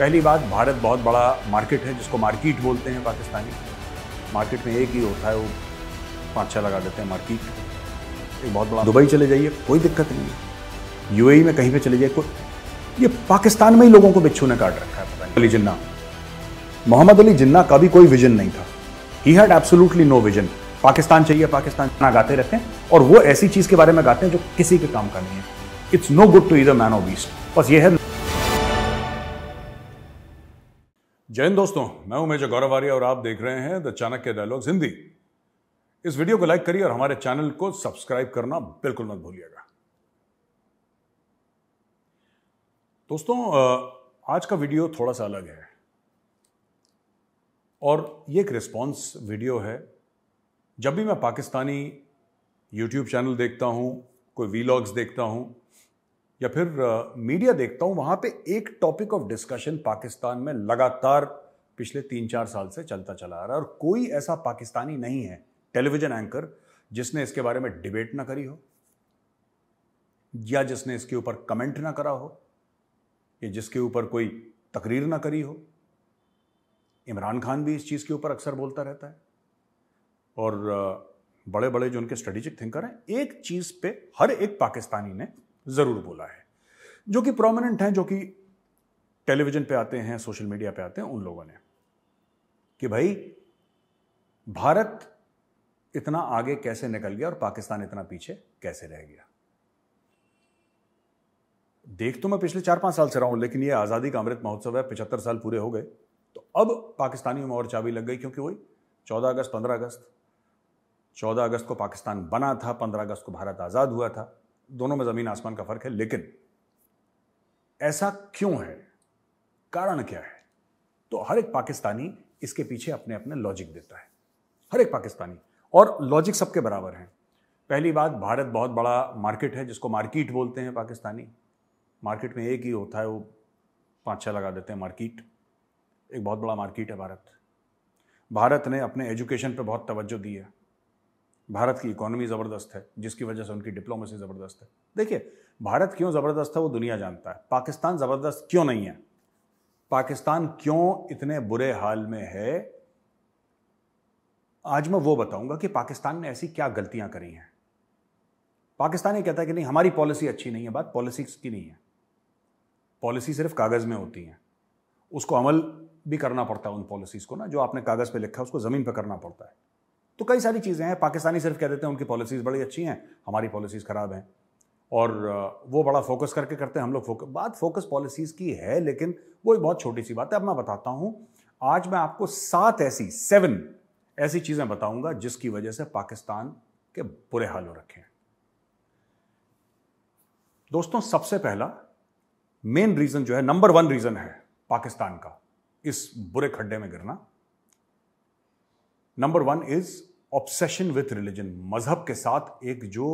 पहली बात, भारत बहुत बड़ा मार्केट है जिसको मार्केट बोलते हैं पाकिस्तानी। मार्केट में एक ही होता है, वो 5-6 लगा देते हैं मार्केट। एक बहुत बड़ा दुबई चले जाइए, कोई दिक्कत नहीं है। यूएई में कहीं पे चले जाइए, कोई ये पाकिस्तान में ही लोगों को बिच्छू ने काट रखा है। पता नहीं। अली जिन्ना, मोहम्मद अली जिन्ना का भी कोई विजन नहीं था। He had absolutely no vision. Pakistan चाहिए, पाकिस्तान गाते रहते हैं और वो ऐसी चीज के बारे में गाते हैं जो किसी के काम का नहीं है। It's no good to either man or beast. बस ये है। जय हिंद दोस्तों, मैं हूं मेजर गौरव आर्य और आप देख रहे हैं द चाणक्य डायलॉग्स हिंदी। इस वीडियो को लाइक करिए और हमारे चैनल को सब्सक्राइब करना बिल्कुल मत भूलिएगा। दोस्तों, आज का वीडियो थोड़ा सा अलग है और ये एक रिस्पॉन्स वीडियो है। जब भी मैं पाकिस्तानी यूट्यूब चैनल देखता हूं, कोई वीलॉग्स देखता हूं या फिर मीडिया देखता हूं, वहां पे एक टॉपिक ऑफ डिस्कशन पाकिस्तान में लगातार पिछले 3-4 साल से चलता चला आ रहा है और कोई ऐसा पाकिस्तानी नहीं है टेलीविजन एंकर जिसने इसके बारे में डिबेट ना करी हो या जिसने इसके ऊपर कमेंट ना करा हो या जिसके ऊपर कोई तकरीर ना करी हो। इमरान खान भी इस चीज के ऊपर अक्सर बोलता रहता है और बड़े बड़े जो उनके स्ट्रेटेजिक थिंकर हैं, एक चीज पे हर एक पाकिस्तानी ने जरूर बोला है, जो कि प्रोमिनेंट हैं, जो कि टेलीविजन पे आते हैं, सोशल मीडिया पे आते हैं, उन लोगों ने, कि भाई भारत इतना आगे कैसे निकल गया और पाकिस्तान इतना पीछे कैसे रह गया। देख तो मैं पिछले 4-5 साल से रहा हूं, लेकिन ये आजादी का अमृत महोत्सव है, 75 साल पूरे हो गए, तो अब पाकिस्तानियों में और चाबी लग गई, क्योंकि वही 14 अगस्त 15 अगस्त 14 अगस्त को पाकिस्तान बना था, 15 अगस्त को भारत आजाद हुआ था। दोनों में जमीन आसमान का फर्क है, लेकिन ऐसा क्यों है, कारण क्या है? तो हर एक पाकिस्तानी इसके पीछे अपने अपने लॉजिक देता है, हर एक पाकिस्तानी, और लॉजिक सबके बराबर हैं। पहली बात, भारत बहुत बड़ा मार्केट है जिसको मार्केट बोलते हैं पाकिस्तानी। मार्केट में एक ही होता है, वो 5-6 लगा देते हैं मार्केट। एक बहुत बड़ा मार्केट है भारत। भारत ने अपने एजुकेशन पे बहुत तवज्जो दी है। भारत की इकोनॉमी ज़बरदस्त है, जिसकी वजह से उनकी डिप्लोमेसी ज़बरदस्त है। देखिए, भारत क्यों ज़बरदस्त है वो दुनिया जानता है। पाकिस्तान ज़बरदस्त क्यों नहीं है? पाकिस्तान क्यों इतने बुरे हाल में है, आज मैं वो बताऊंगा कि पाकिस्तान ने ऐसी क्या गलतियां करी हैं। पाकिस्तान ये कहता है कि नहीं, हमारी पॉलिसी अच्छी नहीं है। बात पॉलिसिक्स की नहीं है। पॉलिसी सिर्फ कागज़ में होती है, उसको अमल भी करना पड़ता है। उन पॉलिसीज़ को ना, जो आपने कागज़ पे लिखा है उसको ज़मीन पर करना पड़ता है। तो कई सारी चीज़ें हैं। पाकिस्तानी सिर्फ कह देते हैं उनकी पॉलिसीज़ बड़ी अच्छी हैं, हमारी पॉलिसीज़ ख़राब हैं, और वो बड़ा फोकस करके करते हैं, हम लोग बात फोकस पॉलिसीज़ की है, लेकिन वो एक बहुत छोटी सी बात है। अब मैं बताता हूँ, आज मैं आपको 7 ऐसी चीज़ें बताऊँगा जिसकी वजह से पाकिस्तान के बुरे हाल हो रखे हैं। दोस्तों, सबसे पहला मेन रीज़न जो है, नंबर 1 रीज़न है पाकिस्तान का इस बुरे खड्डे में गिरना, number 1 is obsession with religion. मजहब के साथ एक जो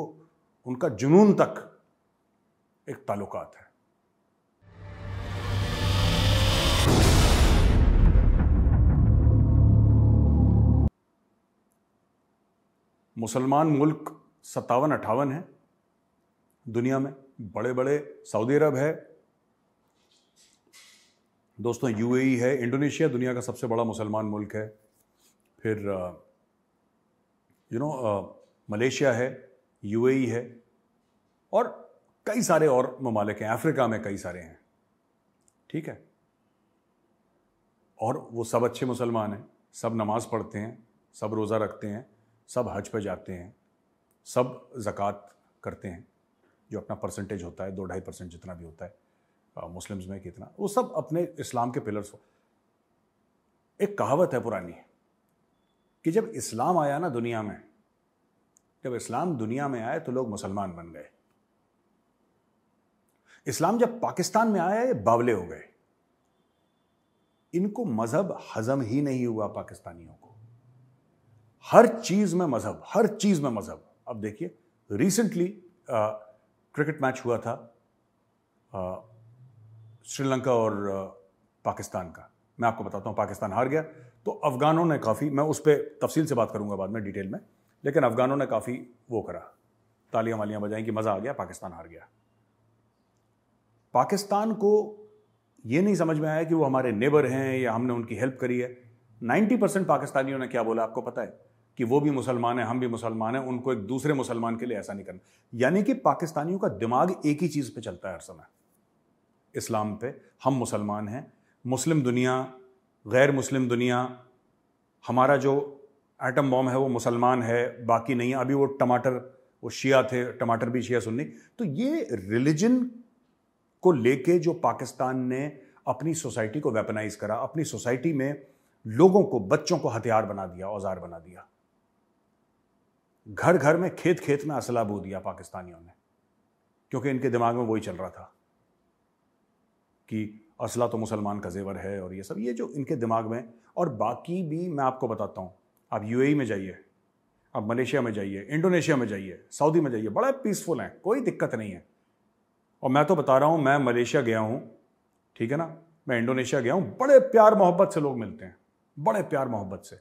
उनका जुनून तक एक ताल्लुकात है। मुसलमान मुल्क 57-58 है दुनिया में, बड़े बड़े सऊदी अरब है दोस्तों, यूएई है, इंडोनेशिया दुनिया का सबसे बड़ा मुसलमान मुल्क है, फिर मलेशिया है, यूएई है, और कई सारे और ममालिक हैं। अफ्रीका में कई सारे हैं, ठीक है। और वो सब अच्छे मुसलमान हैं, सब नमाज पढ़ते हैं, सब रोज़ा रखते हैं, सब हज पे जाते हैं, सब ज़कात करते हैं, जो अपना परसेंटेज होता है 2-2.5% जितना भी होता है मुस्लिम्स में, कितना, वो सब अपने इस्लाम के पिलर्स। एक कहावत है पुरानी कि जब इस्लाम आया ना दुनिया में, जब इस्लाम दुनिया में आया तो लोग मुसलमान बन गए। इस्लाम जब पाकिस्तान में आया, ये बावले हो गए। इनको मजहब हजम ही नहीं हुआ पाकिस्तानियों को। हर चीज में मजहब, हर चीज में मजहब। अब देखिए, रिसेंटली क्रिकेट मैच हुआ था श्रीलंका और पाकिस्तान का। मैं आपको बताता हूं, पाकिस्तान हार गया। तो अफगानों ने काफ़ी, मैं उस पर तफसील से बात करूंगा बाद में डिटेल में, लेकिन अफगानों ने काफ़ी वो करा, तालियां वालियां बजाई कि मज़ा आ गया, पाकिस्तान हार गया। पाकिस्तान को ये नहीं समझ में आया कि वो हमारे नेबर हैं या हमने उनकी हेल्प करी है। 90% पाकिस्तानियों ने क्या बोला आपको पता है? कि वो भी मुसलमान है, हम भी मुसलमान हैं, उनको एक दूसरे मुसलमान के लिए ऐसा नहीं करना। यानी कि पाकिस्तानियों का दिमाग एक ही चीज पे चलता है हर समय, इस्लाम पे। हम मुसलमान हैं, मुस्लिम दुनिया, गैर मुस्लिम दुनिया, हमारा जो एटम बॉम्ब है वो मुसलमान है, बाकी नहीं है। अभी वो टमाटर, वो शिया थे, टमाटर भी शिया सुन्नी। तो ये रिलीजन को लेके जो पाकिस्तान ने अपनी सोसाइटी को वेपनाइज करा, अपनी सोसाइटी में लोगों को, बच्चों को हथियार बना दिया, औजार बना दिया। घर घर में, खेत खेत में असला बो दिया पाकिस्तानियों ने, क्योंकि इनके दिमाग में वही चल रहा था कि असला तो मुसलमान का जेवर है और ये सब, ये जो इनके दिमाग में। और बाकी भी मैं आपको बताता हूं, आप यूएई में जाइए, आप मलेशिया में जाइए, इंडोनेशिया में जाइए, सऊदी में जाइए, बड़ा पीसफुल है, कोई दिक्कत नहीं है। और मैं तो बता रहा हूं, मैं मलेशिया गया हूं, ठीक है ना, मैं इंडोनेशिया गया हूं, बड़े प्यार मोहब्बत से लोग मिलते हैं, बड़े प्यार मोहब्बत से।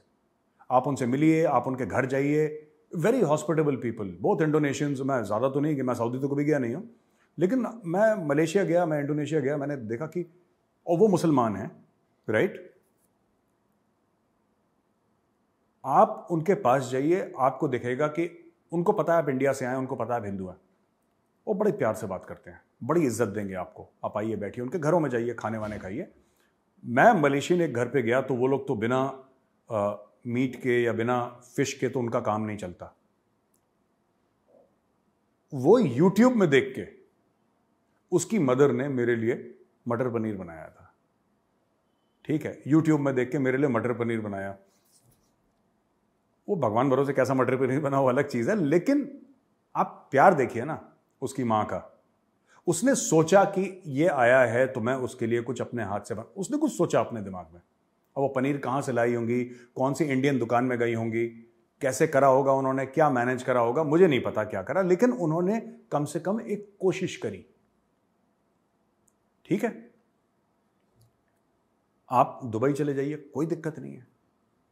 आप उनसे मिलिए, आप उनके घर जाइए, very hospitable people, both Indonesians. मैं ज़्यादा तो नहीं कि मैं सऊदी तो कभी गया नहीं हूँ, लेकिन मैं मलेशिया गया, मैं इंडोनेशिया गया, मैंने देखा कि और वो मुसलमान हैं, राइट। आप उनके पास जाइए, आपको दिखेगा कि उनको पता है आप इंडिया से आए, उनको पता है आप हिंदू हैं, वो बड़े प्यार से बात करते हैं, बड़ी इज्जत देंगे आपको। आप आइए, बैठिए, उनके घरों में जाइए, खाने वाने खाइए। मैं मलेशियन एक घर पे गया तो वो लोग तो बिना मीट के या बिना फिश के तो उनका काम नहीं चलता। वो यूट्यूब में देख के उसकी मदर ने मेरे लिए मटर पनीर बनाया था, ठीक है, यूट्यूब में देख के मेरे लिए मटर पनीर बनाया। वो भगवान भरोसे कैसा मटर पनीर बना वो अलग चीज है, लेकिन आप प्यार देखिए ना उसकी मां का। उसने सोचा कि ये आया है तो मैं उसके लिए कुछ अपने हाथ से उसने कुछ सोचा अपने दिमाग में। अब वो पनीर कहां से लाई होंगी, कौन सी इंडियन दुकान में गई होंगी, कैसे करा होगा उन्होंने, क्या मैनेज करा होगा, मुझे नहीं पता क्या करा, लेकिन उन्होंने कम से कम एक कोशिश करी, ठीक है। आप दुबई चले जाइए, कोई दिक्कत नहीं है,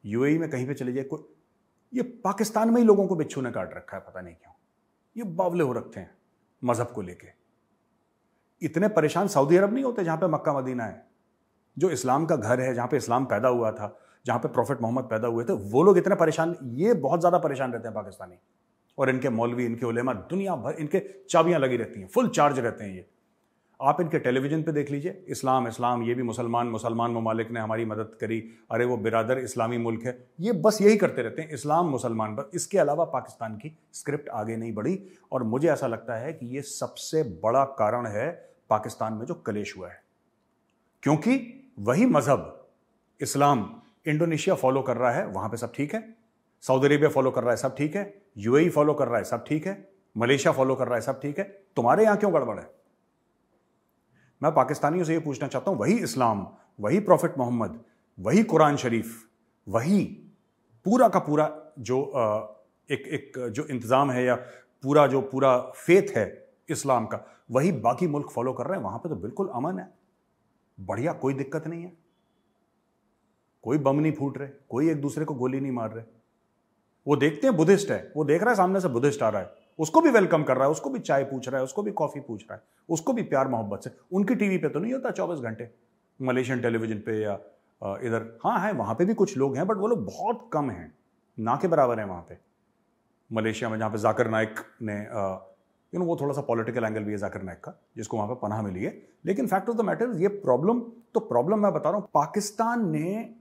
यूएई में कहीं पे चले जाइए, कोई, ये पाकिस्तान में ही लोगों को बिच्छू ने काट रखा है, पता नहीं क्यों, ये बावले हो रखते हैं मजहब को लेके। इतने परेशान सऊदी अरब नहीं होते, जहां पे मक्का मदीना है, जो इस्लाम का घर है, जहां पे इस्लाम पैदा हुआ था, जहां पे प्रॉफिट मोहम्मद पैदा हुए थे, वो लोग इतने परेशान, ये बहुत ज्यादा परेशान रहते हैं पाकिस्तानी। और इनके मौलवी, इनके उलेमा, दुनिया भर इनके चाबियां लगी रहती हैं, फुल चार्ज रहते हैं ये। आप इनके टेलीविजन पे देख लीजिए, इस्लाम इस्लाम, ये भी मुसलमान ममालिक ने हमारी मदद करी, अरे वो बिरादर इस्लामी मुल्क है, ये बस यही करते रहते हैं, इस्लाम मुसलमान। बस इसके अलावा पाकिस्तान की स्क्रिप्ट आगे नहीं बढ़ी। और मुझे ऐसा लगता है कि ये सबसे बड़ा कारण है पाकिस्तान में जो कलेश हुआ है, क्योंकि वही मजहब इस्लाम इंडोनेशिया फॉलो कर रहा है, वहां पे सब ठीक है, सऊदी अरेबिया फॉलो कर रहा है, सब ठीक है, यूएई फॉलो कर रहा है, सब ठीक है, मलेशिया फॉलो कर रहा है, सब ठीक है, तुम्हारे यहां क्यों गड़बड़ है? मैं पाकिस्तानियों से यह पूछना चाहता हूं, वही इस्लाम, वही प्रॉफिट मोहम्मद, वही कुरान शरीफ, वही पूरा का पूरा जो एक जो इंतजाम है या पूरा फेथ है इस्लाम का, वही बाकी मुल्क फॉलो कर रहे हैं, वहां पे तो बिल्कुल अमन है, बढ़िया, कोई दिक्कत नहीं है, कोई बम नहीं फूट रहे, कोई एक दूसरे को गोली नहीं मार रहे। वो देखते हैं बुद्धिस्ट है, वो देख रहा है सामने से बुद्धिस्ट आ रहा है, उसको भी वेलकम कर रहा है, उसको भी चाय पूछ रहा है, उसको भी कॉफी पूछ रहा है, उसको भी प्यार मोहब्बत से। उनकी टीवी पे तो नहीं होता 24 घंटे, मलेशियन टेलीविजन पे या इधर, हाँ है, वहां पे भी कुछ लोग हैं, बट वो लोग बहुत कम हैं, ना के बराबर है वहां पे मलेशिया में, जहां पे जाकिर नाइक ने वो थोड़ा सा पॉलिटिकल एंगल भी है जाकिर नाइक का, जिसको वहां पे पनाह मिली है। लेकिन फैक्ट ऑफ द मैटर, ये प्रॉब्लम मैं बता रहा हूं, पाकिस्तान ने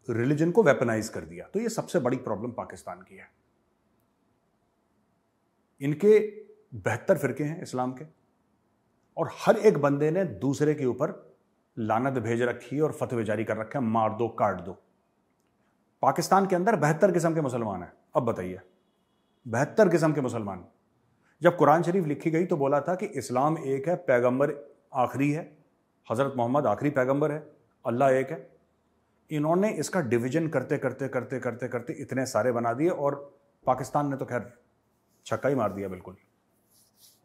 रिलीजन को वेपनाइज कर दिया। तो ये सबसे बड़ी प्रॉब्लम पाकिस्तान की है। इनके 72 फिरके हैं इस्लाम के, और हर एक बंदे ने दूसरे के ऊपर लानत भेज रखी और फतवे जारी कर रखे हैं, मार दो काट दो। पाकिस्तान के अंदर 72 किस्म के मुसलमान हैं। अब बताइए, 72 किस्म के मुसलमान। जब कुरान शरीफ लिखी गई तो बोला था कि इस्लाम एक है, पैगंबर आखिरी है, हजरत मोहम्मद आखिरी पैगंबर है, अल्लाह एक है। इन्होंने इसका डिवीजन करते करते करते करते करते इतने सारे बना दिए, और पाकिस्तान ने तो खैर छक्का ही मार दिया बिल्कुल,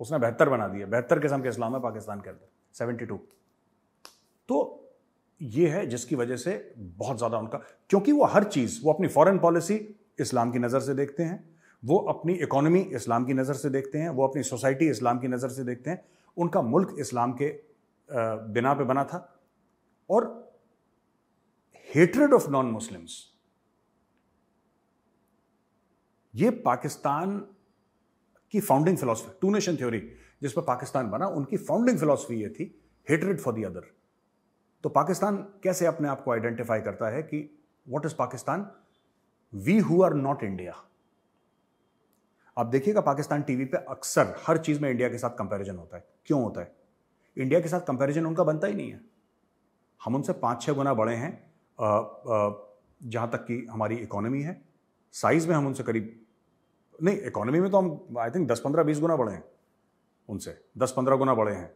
उसने 72 बना दिया। 72 किस्म के इस्लाम है पाकिस्तान के अंदर, 72। तो ये है जिसकी वजह से बहुत ज्यादा उनका, क्योंकि वो हर चीज, वो अपनी फॉरेन पॉलिसी इस्लाम की नजर से देखते हैं, वो अपनी इकोनॉमी इस्लाम की नजर से देखते हैं, वो अपनी सोसाइटी इस्लाम की नजर से देखते हैं, उनका मुल्क इस्लाम के बिना पे बना था। और हेट्रेड ऑफ नॉन मुस्लिम्स, ये पाकिस्तान की founding philosophy, two nation theory जिस पर पाकिस्तान बना, उनकी फाउंडिंग फिलॉसफी ये थी, हेट्रेड फॉर द अदर। तो पाकिस्तान कैसे अपने आप को आइडेंटिफाई करता है कि what is Pakistan? We who are not India. आप देखिएगा पाकिस्तान टीवी पे अक्सर हर चीज में इंडिया के साथ कंपैरिजन होता है। क्यों होता है? इंडिया के साथ कंपैरिजन उनका बनता ही नहीं है। हम उनसे 5-6 गुना बड़े हैं जहां तक कि हमारी इकोनॉमी है। साइज में हम उनसे करीब नहीं, इकोनॉमी में तो हम आई थिंक 10-15-20 गुना बड़े हैं उनसे, 10-15 गुना बड़े हैं।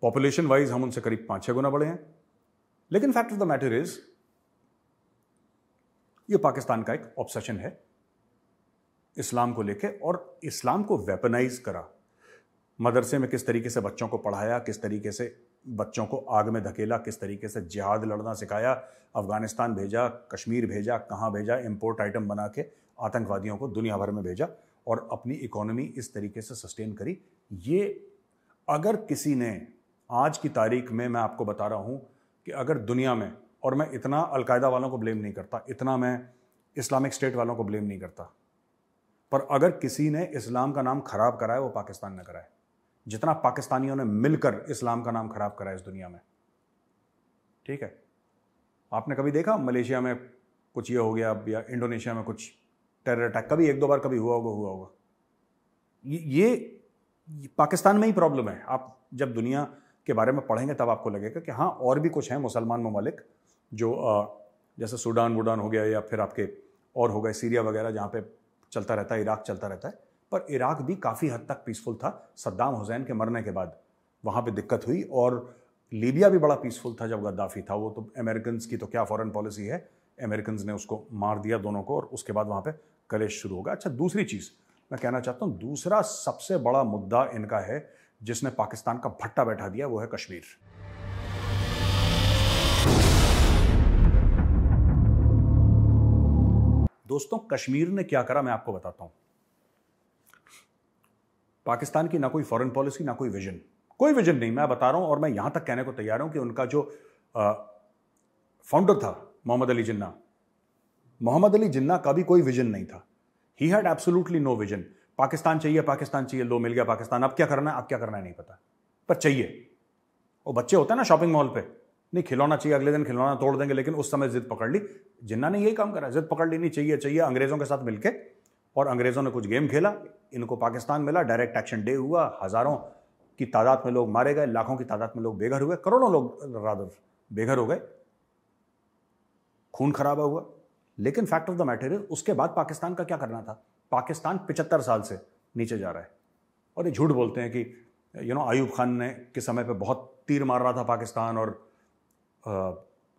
पॉपुलेशन वाइज हम उनसे करीब 5-6 गुना बड़े हैं। लेकिन fact of the matter is, ये पाकिस्तान का एक ऑब्सेशन है इस्लाम को लेके, और इस्लाम को वेपनाइज करा। मदरसे में किस तरीके से बच्चों को पढ़ाया, किस तरीके से बच्चों को आग में धकेला, किस तरीके से जिहाद लड़ना सिखाया, अफगानिस्तान भेजा, कश्मीर भेजा, कहाँ भेजा, इंपोर्ट आइटम बना के आतंकवादियों को दुनिया भर में भेजा और अपनी इकोनॉमी इस तरीके से सस्टेन करी। ये अगर किसी ने आज की तारीख में, मैं आपको बता रहा हूँ कि अगर दुनिया में, और मैं इतना अलकायदा वालों को ब्लेम नहीं करता, इतना मैं इस्लामिक स्टेट वालों को ब्लेम नहीं करता, पर अगर किसी ने इस्लाम का नाम खराब करा है वो पाकिस्तान ने करा है। जितना पाकिस्तानियों ने मिलकर इस्लाम का नाम खराब करा है इस दुनिया में, ठीक है। आपने कभी देखा मलेशिया में कुछ ये हो गया, या इंडोनेशिया में कुछ टेरर अटैक, कभी 1-2 बार कभी हुआ होगा। ये पाकिस्तान में ही प्रॉब्लम है। आप जब दुनिया के बारे में पढ़ेंगे तब आपको लगेगा कि हाँ, और भी कुछ हैं मुसलमान ममालिक जो जैसे सूडान वुडान हो गया, या फिर आपके और हो गए सीरिया वगैरह, जहाँ पे चलता रहता है, इराक चलता रहता है। पर इराक भी काफ़ी हद तक पीसफुल था। सद्दाम हुसैन के मरने के बाद वहाँ पे दिक्कत हुई, और लीबिया भी बड़ा पीसफुल था जब गद्दाफी था। वो तो अमेरिकन की तो क्या फॉरेन पॉलिसी है, अमेरिकन ने उसको मार दिया दोनों को, और उसके बाद वहाँ पे कलेश शुरू होगा। अच्छा, दूसरी चीज़ मैं कहना चाहता हूँ, दूसरा सबसे बड़ा मुद्दा इनका है जिसने पाकिस्तान का भट्टा बैठा दिया, वो है कश्मीर। दोस्तों, कश्मीर ने क्या करा मैं आपको बताता हूं। पाकिस्तान की ना कोई फॉरेन पॉलिसी, ना कोई विजन, कोई विजन नहीं, मैं बता रहा हूं। और मैं यहां तक कहने को तैयार हूं कि उनका जो फाउंडर था मोहम्मद अली जिन्ना, मोहम्मद अली जिन्ना का भी कोई विजन नहीं था। He had absolutely no vision. Pakistan चाहिए, पाकिस्तान चाहिए, लो मिल गया पाकिस्तान, अब क्या करना है, अब क्या करना है नहीं पता, पर चाहिए। वो बच्चे होते हैं ना शॉपिंग मॉल पे, नहीं खिलौना चाहिए, अगले दिन खिलौना तोड़ देंगे, लेकिन उस समय जिद पकड़ ली। जिन्ना ने यही काम करा, जिद पकड़ ली, नहीं चाहिए चाहिए, अंग्रेजों के साथ मिलके, और अंग्रेजों ने कुछ गेम खेला, इनको पाकिस्तान मिला, डायरेक्ट एक्शन डे हुआ, हजारों की तादाद में लोग मारे गए, लाखों की तादाद में लोग बेघर हुए, करोड़ों लोग रादर बेघर हो गए, खून खराबा हुआ। लेकिन फैक्ट ऑफ द मैटर है, उसके बाद पाकिस्तान का क्या करना था? पाकिस्तान 75 साल से नीचे जा रहा है। और ये झूठ बोलते हैं कि आयूब खान ने के समय पे बहुत तीर मार रहा था पाकिस्तान, और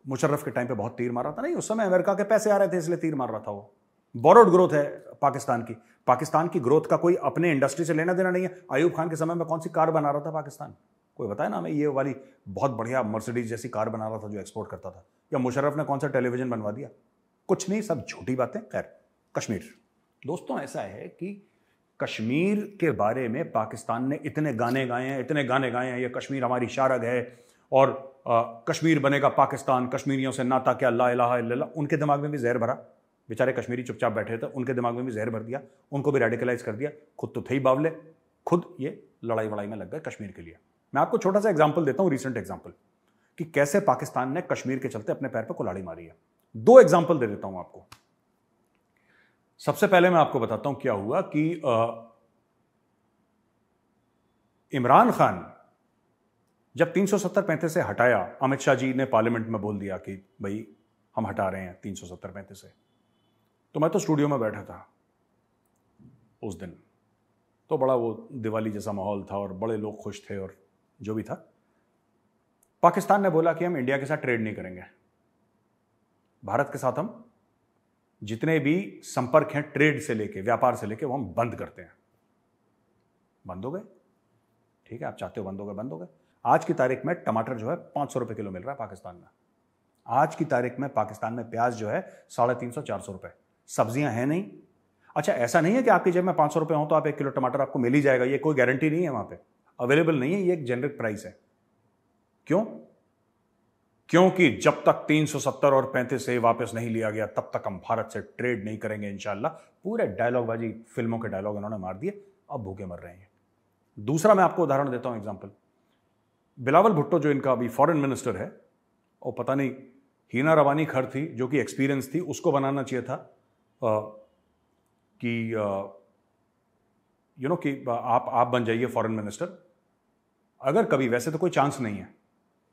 मुशर्रफ के टाइम पे बहुत तीर मार रहा था। नहीं, उस समय अमेरिका के पैसे आ रहे थे इसलिए तीर मार रहा था। वो बोरोड ग्रोथ है पाकिस्तान की। पाकिस्तान की ग्रोथ का कोई अपने इंडस्ट्री से लेना देना नहीं है। आयूब खान के समय में कौन सी कार बना रहा था पाकिस्तान? कोई बताया ना हमें, ये वाली बहुत बढ़िया मर्सिडीज जैसी कार बना रहा था जो एक्सपोर्ट करता था। या मुशर्रफ ने कौन सा टेलीविजन बनवा दिया? कुछ नहीं, सब झूठी बातें। खैर, कश्मीर दोस्तों, ऐसा है कि कश्मीर के बारे में पाकिस्तान ने इतने गाने गाए हैं, इतने गाने गाए हैं, ये कश्मीर हमारी शारग है, और कश्मीर बनेगा पाकिस्तान, कश्मीरियों से नाता क्या, ला इलाहा इल्लल्लाह। उनके दिमाग में भी जहर भरा। बेचारे कश्मीरी चुपचाप बैठे थे, उनके दिमाग में भी जहर भर दिया, उनको भी रेडिकलाइज कर दिया। खुद तो थे ही बावले, खुद ये लड़ाई वड़ाई में लग गए कश्मीर के लिए। मैं आपको छोटा सा एग्जाम्पल देता हूं, रिसेंट एग्जाम्पल, कि कैसे पाकिस्तान ने कश्मीर के चलते अपने पैर पर कुल्हाड़ी मारी है। 2 एग्जाम्पल दे देता हूं आपको। सबसे पहले मैं आपको बताता हूं क्या हुआ कि इमरान खान जब 370-35 से हटाया, अमित शाह जी ने पार्लियामेंट में बोल दिया कि भाई हम हटा रहे हैं 370-35 से, तो मैं तो स्टूडियो में बैठा था उस दिन, तो बड़ा वो दिवाली जैसा माहौल था और बड़े लोग खुश थे और जो भी था। पाकिस्तान ने बोला कि हम इंडिया के साथ ट्रेड नहीं करेंगे, भारत के साथ हम जितने भी संपर्क हैं ट्रेड से लेके, व्यापार से लेके, वो हम बंद करते हैं। बंद हो गए, ठीक है, आप चाहते हो बंद हो गए, बंद हो गए। आज की तारीख में टमाटर जो है 500 रुपए किलो मिल रहा है पाकिस्तान में। आज की तारीख में पाकिस्तान में प्याज जो है 350-400 रुपए। सब्जियां हैं नहीं। अच्छा, ऐसा नहीं है कि आपकी जेब में 500 रुपए हो तो आप 1 किलो टमाटर आपको मिल ही जाएगा, ये कोई गारंटी नहीं है, वहां पे अवेलेबल नहीं है, ये एक जेनरिक प्राइस है। क्यों? क्योंकि जब तक 370 और 35 ए वापस नहीं लिया गया तब तक हम भारत से ट्रेड नहीं करेंगे इंशाल्लाह। पूरे डायलॉगबाजी, फिल्मों के डायलॉग इन्होंने मार दिए, अब भूखे मर रहे हैं। दूसरा मैं आपको उदाहरण देता हूं, एग्जांपल। बिलावल भुट्टो जो इनका अभी फॉरेन मिनिस्टर है, और पता नहीं हीना रवानी खर थी जो कि एक्सपीरियंस थी, उसको बनाना चाहिए था कि कि आप बन जाइए फॉरेन मिनिस्टर। अगर कभी, वैसे तो कोई चांस नहीं है,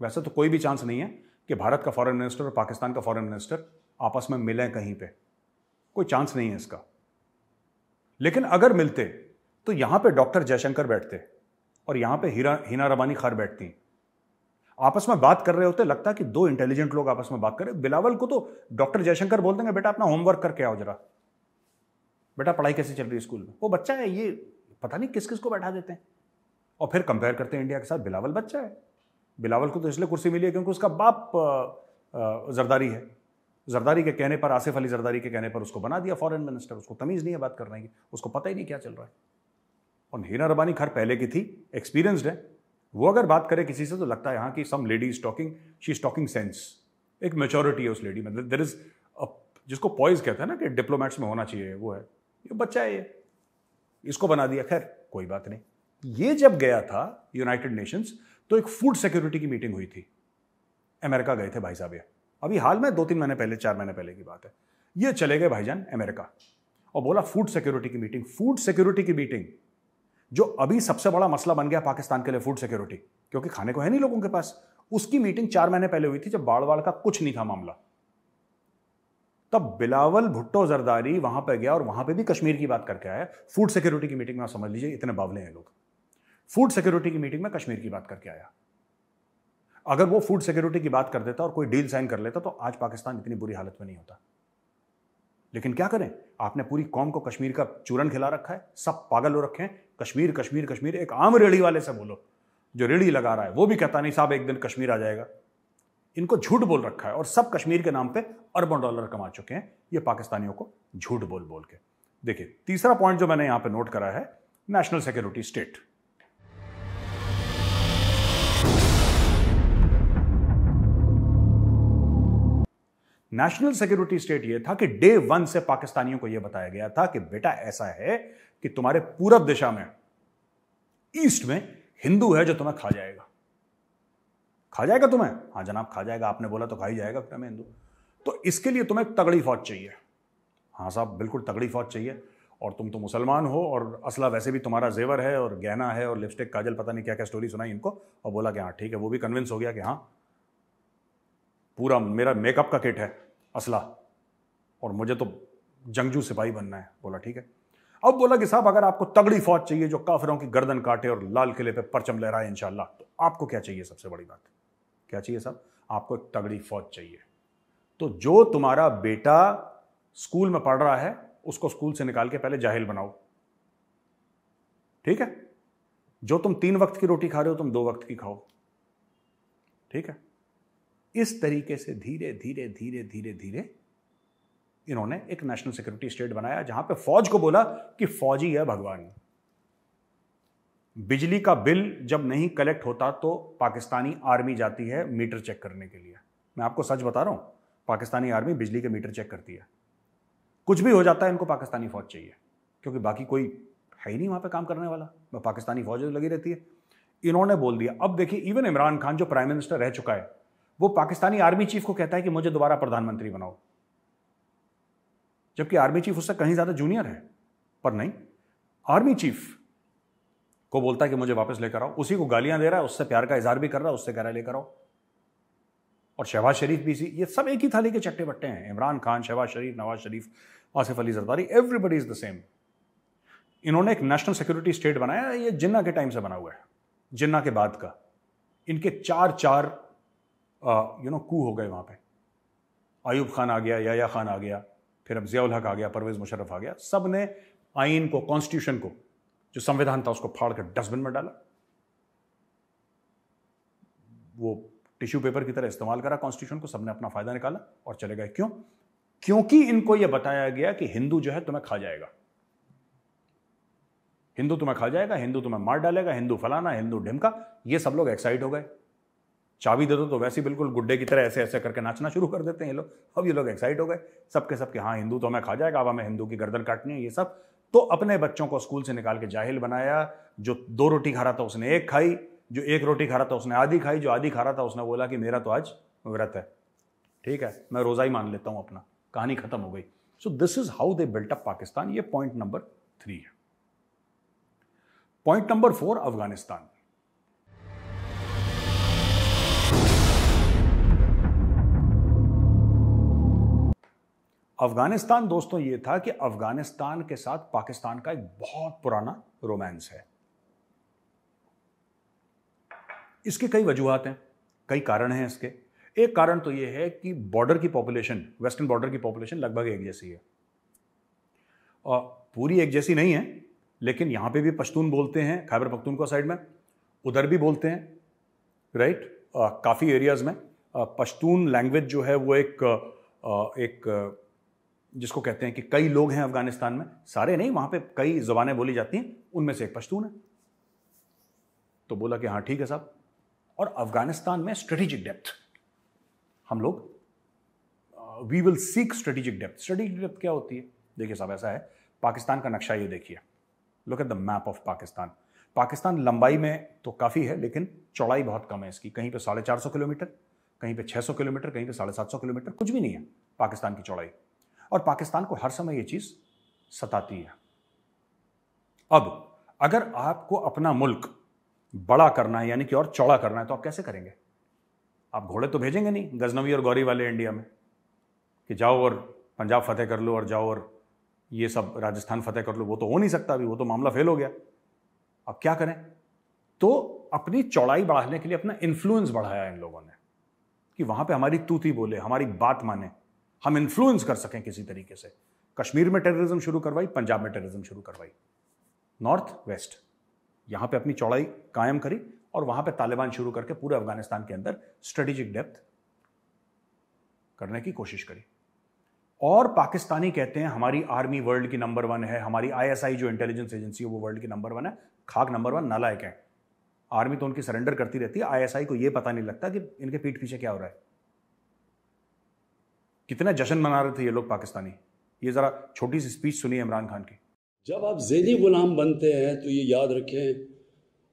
वैसे तो कोई भी चांस नहीं है कि भारत का फॉरेन मिनिस्टर और पाकिस्तान का फॉरेन मिनिस्टर आपस में मिलें कहीं पे, कोई चांस नहीं है इसका। लेकिन अगर मिलते तो यहां पे डॉक्टर जयशंकर बैठते और यहां पे हीना रबानी खार बैठती, आपस में बात कर रहे होते, लगता कि दो इंटेलिजेंट लोग आपस में बात कर रहे। बिलावल को तो डॉक्टर जयशंकर बोल देंगे, बेटा अपना होमवर्क करके आओ जरा, बेटा पढ़ाई कैसे चल रही है स्कूल में, वो बच्चा है, ये पता नहीं किस किस को बैठा देते हैं। और फिर कंपेयर करते हैं इंडिया के साथ, बिलावल बच्चा है, बिलावल को तो इसलिए कुर्सी मिली है क्योंकि उसका बाप जरदारी है, जरदारी के कहने पर, आसिफ अली जरदारी के कहने पर उसको बना दिया फॉरेन मिनिस्टर। उसको तमीज नहीं है बात करने की, उसको पता ही नहीं क्या चल रहा है। और हीना रबानी खैर पहले की थी, एक्सपीरियंस्ड है, वो अगर बात करे किसी से तो लगता है यहाँ की some lady is talking, she is talking sense, एक मैच्योरिटी है उस लेडी में, देयर इज, जिसको पॉइज कहते हैं ना कि डिप्लोमेट्स में होना चाहिए, वो है। ये बच्चा है, ये इसको बना दिया, खैर कोई बात नहीं। ये जब गया था यूनाइटेड नेशंस तो एक फूड सिक्योरिटी की मीटिंग हुई थी, अमेरिका गए थे भाई साहब, ये अभी हाल में 2-3 महीने पहले, 4 महीने पहले की बात है। ये चले गए भाईजान अमेरिका और बोला फूड सिक्योरिटी की मीटिंग। फूड सिक्योरिटी की मीटिंग जो अभी सबसे बड़ा मसला बन गया पाकिस्तान के लिए, फूड सिक्योरिटी, क्योंकि खाने को है नहीं लोगों के पास। उसकी मीटिंग 4 महीने पहले हुई थी जब बाढ़ का कुछ नहीं था मामला। तब बिलावल भुट्टो जरदारी वहां पर गया और वहां पे भी कश्मीर की बात करके आया। फूड सिक्योरिटी की मीटिंग में, आप समझ लीजिए इतने बावले हैं लोग, फूड सिक्योरिटी की मीटिंग में कश्मीर की बात करके आया। अगर वो फूड सिक्योरिटी की बात कर देता और कोई डील साइन कर लेता तो आज पाकिस्तान इतनी बुरी हालत में नहीं होता। लेकिन क्या करें, आपने पूरी कौम को कश्मीर का चूरन खिला रखा है, सब पागल हो रखे हैं, कश्मीर कश्मीर कश्मीर। एक आम रेड़ी वाले से बोलो जो रेड़ी लगा रहा है, वो भी कहता नहीं साहब एक दिन कश्मीर आ जाएगा। इनको झूठ बोल रखा है और सब कश्मीर के नाम पे अरबों डॉलर कमा चुके हैं ये पाकिस्तानियों को झूठ बोल बोल के। देखिए तीसरा पॉइंट जो मैंने यहां पे नोट करा है, national security state. National security state यह था कि डे 1 से पाकिस्तानियों को यह बताया गया था कि बेटा ऐसा है कि तुम्हारे पूरब दिशा में, ईस्ट में हिंदू है जो तुम्हें खा जाएगा। खा जाएगा तुम्हें? हाँ जनाब खा जाएगा, आपने बोला तो खा ही जाएगा फिर में हिंदू। तो इसके लिए तुम्हें तगड़ी फौज चाहिए। हाँ साहब बिल्कुल तगड़ी फौज चाहिए, और तुम तो मुसलमान हो और असला वैसे भी तुम्हारा जेवर है और गहना है और लिपस्टिक काजल, पता नहीं क्या क्या स्टोरी सुनाई इनको, और बोला कि हाँ ठीक है। वो भी कन्विंस हो गया कि हाँ पूरा मेरा मेकअप का किट है असला, और मुझे तो जंगजू सिपाही बनना है। बोला ठीक है। अब बोला कि साहब अगर आपको तगड़ी फौज चाहिए जो काफिरों की गर्दन काटे और लाल किले पे परचम लहराए इंशाल्लाह, तो आपको क्या चाहिए? सबसे बड़ी बात क्या चाहिए साहब? आपको एक तगड़ी फौज चाहिए। तो जो तुम्हारा बेटा स्कूल में पढ़ रहा है उसको स्कूल से निकाल के पहले जाहिल बनाओ, ठीक है? जो तुम 3 वक्त की रोटी खा रहे हो तुम 2 वक्त की खाओ, ठीक है? इस तरीके से धीरे धीरे धीरे धीरे धीरे इन्होंने एक नेशनल सिक्योरिटी स्टेट बनाया, जहां पे फौज को बोला कि फौजी है भगवान। बिजली का बिल जब नहीं कलेक्ट होता तो पाकिस्तानी आर्मी जाती है मीटर चेक करने के लिए। मैं आपको सच बता रहा हूं, पाकिस्तानी आर्मी बिजली के मीटर चेक करती है। कुछ भी हो जाता है इनको पाकिस्तानी फौज चाहिए, क्योंकि बाकी कोई है ही नहीं वहां पे काम करने वाला, पाकिस्तानी फौज लगी रहती है। इन्होंने बोल दिया। अब देखिए इवन इमरान खान जो प्राइम मिनिस्टर रह चुका है, वो पाकिस्तानी आर्मी चीफ को कहता है कि मुझे दोबारा प्रधानमंत्री बनाओ, जबकि आर्मी चीफ उससे कहीं ज्यादा जूनियर है। पर नहीं, आर्मी चीफ को बोलता है कि मुझे वापस लेकर आओ, उसी को गालियां दे रहा है, उससे प्यार का इजहार भी कर रहा है, उससे कह रहा है लेकर आओ। और शहबाज शरीफ भी इसी, ये सब एक ही थाली के चट्टे बट्टे हैं। Imran Khan, Shehbaz Sharif, Nawaz Sharif, Asif Ali Zardari, everybody is the same. इन्होंने एक नेशनल सिक्योरिटी स्टेट बनाया, ये जिन्ना के टाइम से बना हुआ है, जिन्ना के बाद का। इनके चार कू हो गए वहां पे। आयुब खान आ गया, याया खान आ गया, फिर अब जियाउल हक आ गया, परवेज मुशर्रफ आ गया। सब ने आइन को, कॉन्स्टिट्यूशन को, जो संविधान था उसको फाड़ कर डस्टबिन में डाला। वो टिश्यू पेपर की तरह इस्तेमाल करा कॉन्स्टिट्यूशन को, सबने अपना फायदा निकाला और चले गए। क्यों? क्योंकि इनको यह बताया गया कि हिंदू जो है तुम्हें खा जाएगा, हिंदू तुम्हें खा जाएगा, हिंदू तुम्हें मार डालेगा, हिंदू फलाना, हिंदू ढिमका। ये सब लोग एक्साइट हो गए। चाबी दे दो तो वैसे ही बिल्कुल गुड्डे की तरह ऐसे ऐसे करके नाचना शुरू कर देते हैं ये लोग। अब ये लोग एक्साइट हो गए सबके सबके, हाँ हिंदू तो हमें खा जाएगा, अब हमें हिंदू की गर्दन काटनी है, ये सब। तो अपने बच्चों को स्कूल से निकाल के जाहिल बनाया। जो 2 रोटी खा रहा था उसने 1 खाई, जो 1 रोटी खा रहा था उसने आधी खाई, जो आधी खा रहा था उसने बोला कि मेरा तो आज व्रत है, ठीक है, मैं रोजा ही मान लेता हूं अपना। कहानी खत्म हो गई। So this is how they built up Pakistan. ये पॉइंट नंबर 3 है। Point number 4, Afghanistan. अफगानिस्तान दोस्तों ये था कि अफगानिस्तान के साथ पाकिस्तान का एक बहुत पुराना रोमांस है। इसके कई वजूहात हैं, कई कारण हैं इसके। एक कारण तो यह है कि बॉर्डर की पॉपुलेशन, वेस्टर्न बॉर्डर की पॉपुलेशन लगभग एक जैसी है, और पूरी एक जैसी नहीं है, लेकिन यहां पे भी पश्तून बोलते हैं, खैबर पख्तूनख्वा साइड में, उधर भी बोलते हैं, राइट। काफी एरियाज में पश्तून लैंग्वेज जो है वो एक जिसको कहते हैं कि कई लोग हैं अफगानिस्तान में, सारे नहीं, वहां पे कई जुबानें बोली जाती हैं, उनमें से एक पश्तून है। तो बोला कि हाँ ठीक है साहब। और अफगानिस्तान में स्ट्रेटेजिक डेप्थ, हम लोग we will seek strategic depth. Strategic depth क्या होती है? देखिए साहब, ऐसा है, पाकिस्तान का नक्शा ये देखिए, look at the map of Pakistan. Pakistan लंबाई में तो काफी है, लेकिन चौड़ाई बहुत कम है इसकी। कहीं पे 450 किलोमीटर, कहीं पे 600 किलोमीटर, कहीं पे 750 किलोमीटर, कुछ भी नहीं है पाकिस्तान की चौड़ाई। और पाकिस्तान को हर समय ये चीज सताती है। अब अगर आपको अपना मुल्क बड़ा करना है, यानी कि और चौड़ा करना है, तो आप कैसे करेंगे? आप घोड़े तो भेजेंगे नहीं गजनवी और गौरी वाले इंडिया में कि जाओ और पंजाब फतेह कर लो और जाओ और ये सब राजस्थान फतेह कर लो। वो तो हो नहीं सकता अभी, वो तो मामला फेल हो गया। अब क्या करें? तो अपनी चौड़ाई बढ़ाने के लिए अपना इन्फ्लुएंस बढ़ाया इन लोगों ने कि वहां पे हमारी तूती बोले, हमारी बात माने, हम इन्फ्लुएंस कर सकें किसी तरीके से। कश्मीर में टेररिज्म शुरू करवाई, पंजाब में टेररिज्म शुरू करवाई, नॉर्थ वेस्ट, यहां पे अपनी चौड़ाई कायम करी, और वहां पे तालिबान शुरू करके पूरे अफगानिस्तान के अंदर स्ट्रेटेजिक डेप्थ करने की कोशिश करी। और पाकिस्तानी कहते हैं हमारी आर्मी वर्ल्ड की नंबर 1 है, हमारी ISI जो इंटेलिजेंस एजेंसी है वो वर्ल्ड की नंबर 1 है। खाक नंबर 1 नालायक है। आर्मी तो उनकी सरेंडर करती रहती है, ISI को यह पता नहीं लगता कि इनके पीठ पीछे क्या हो रहा है। कितने जश्न मना रहे थे ये लोग पाकिस्तानी। ये जरा छोटी सी स्पीच सुनिए इमरान खान की। जब आप ज़हनी गुलाम बनते हैं तो ये याद रखें,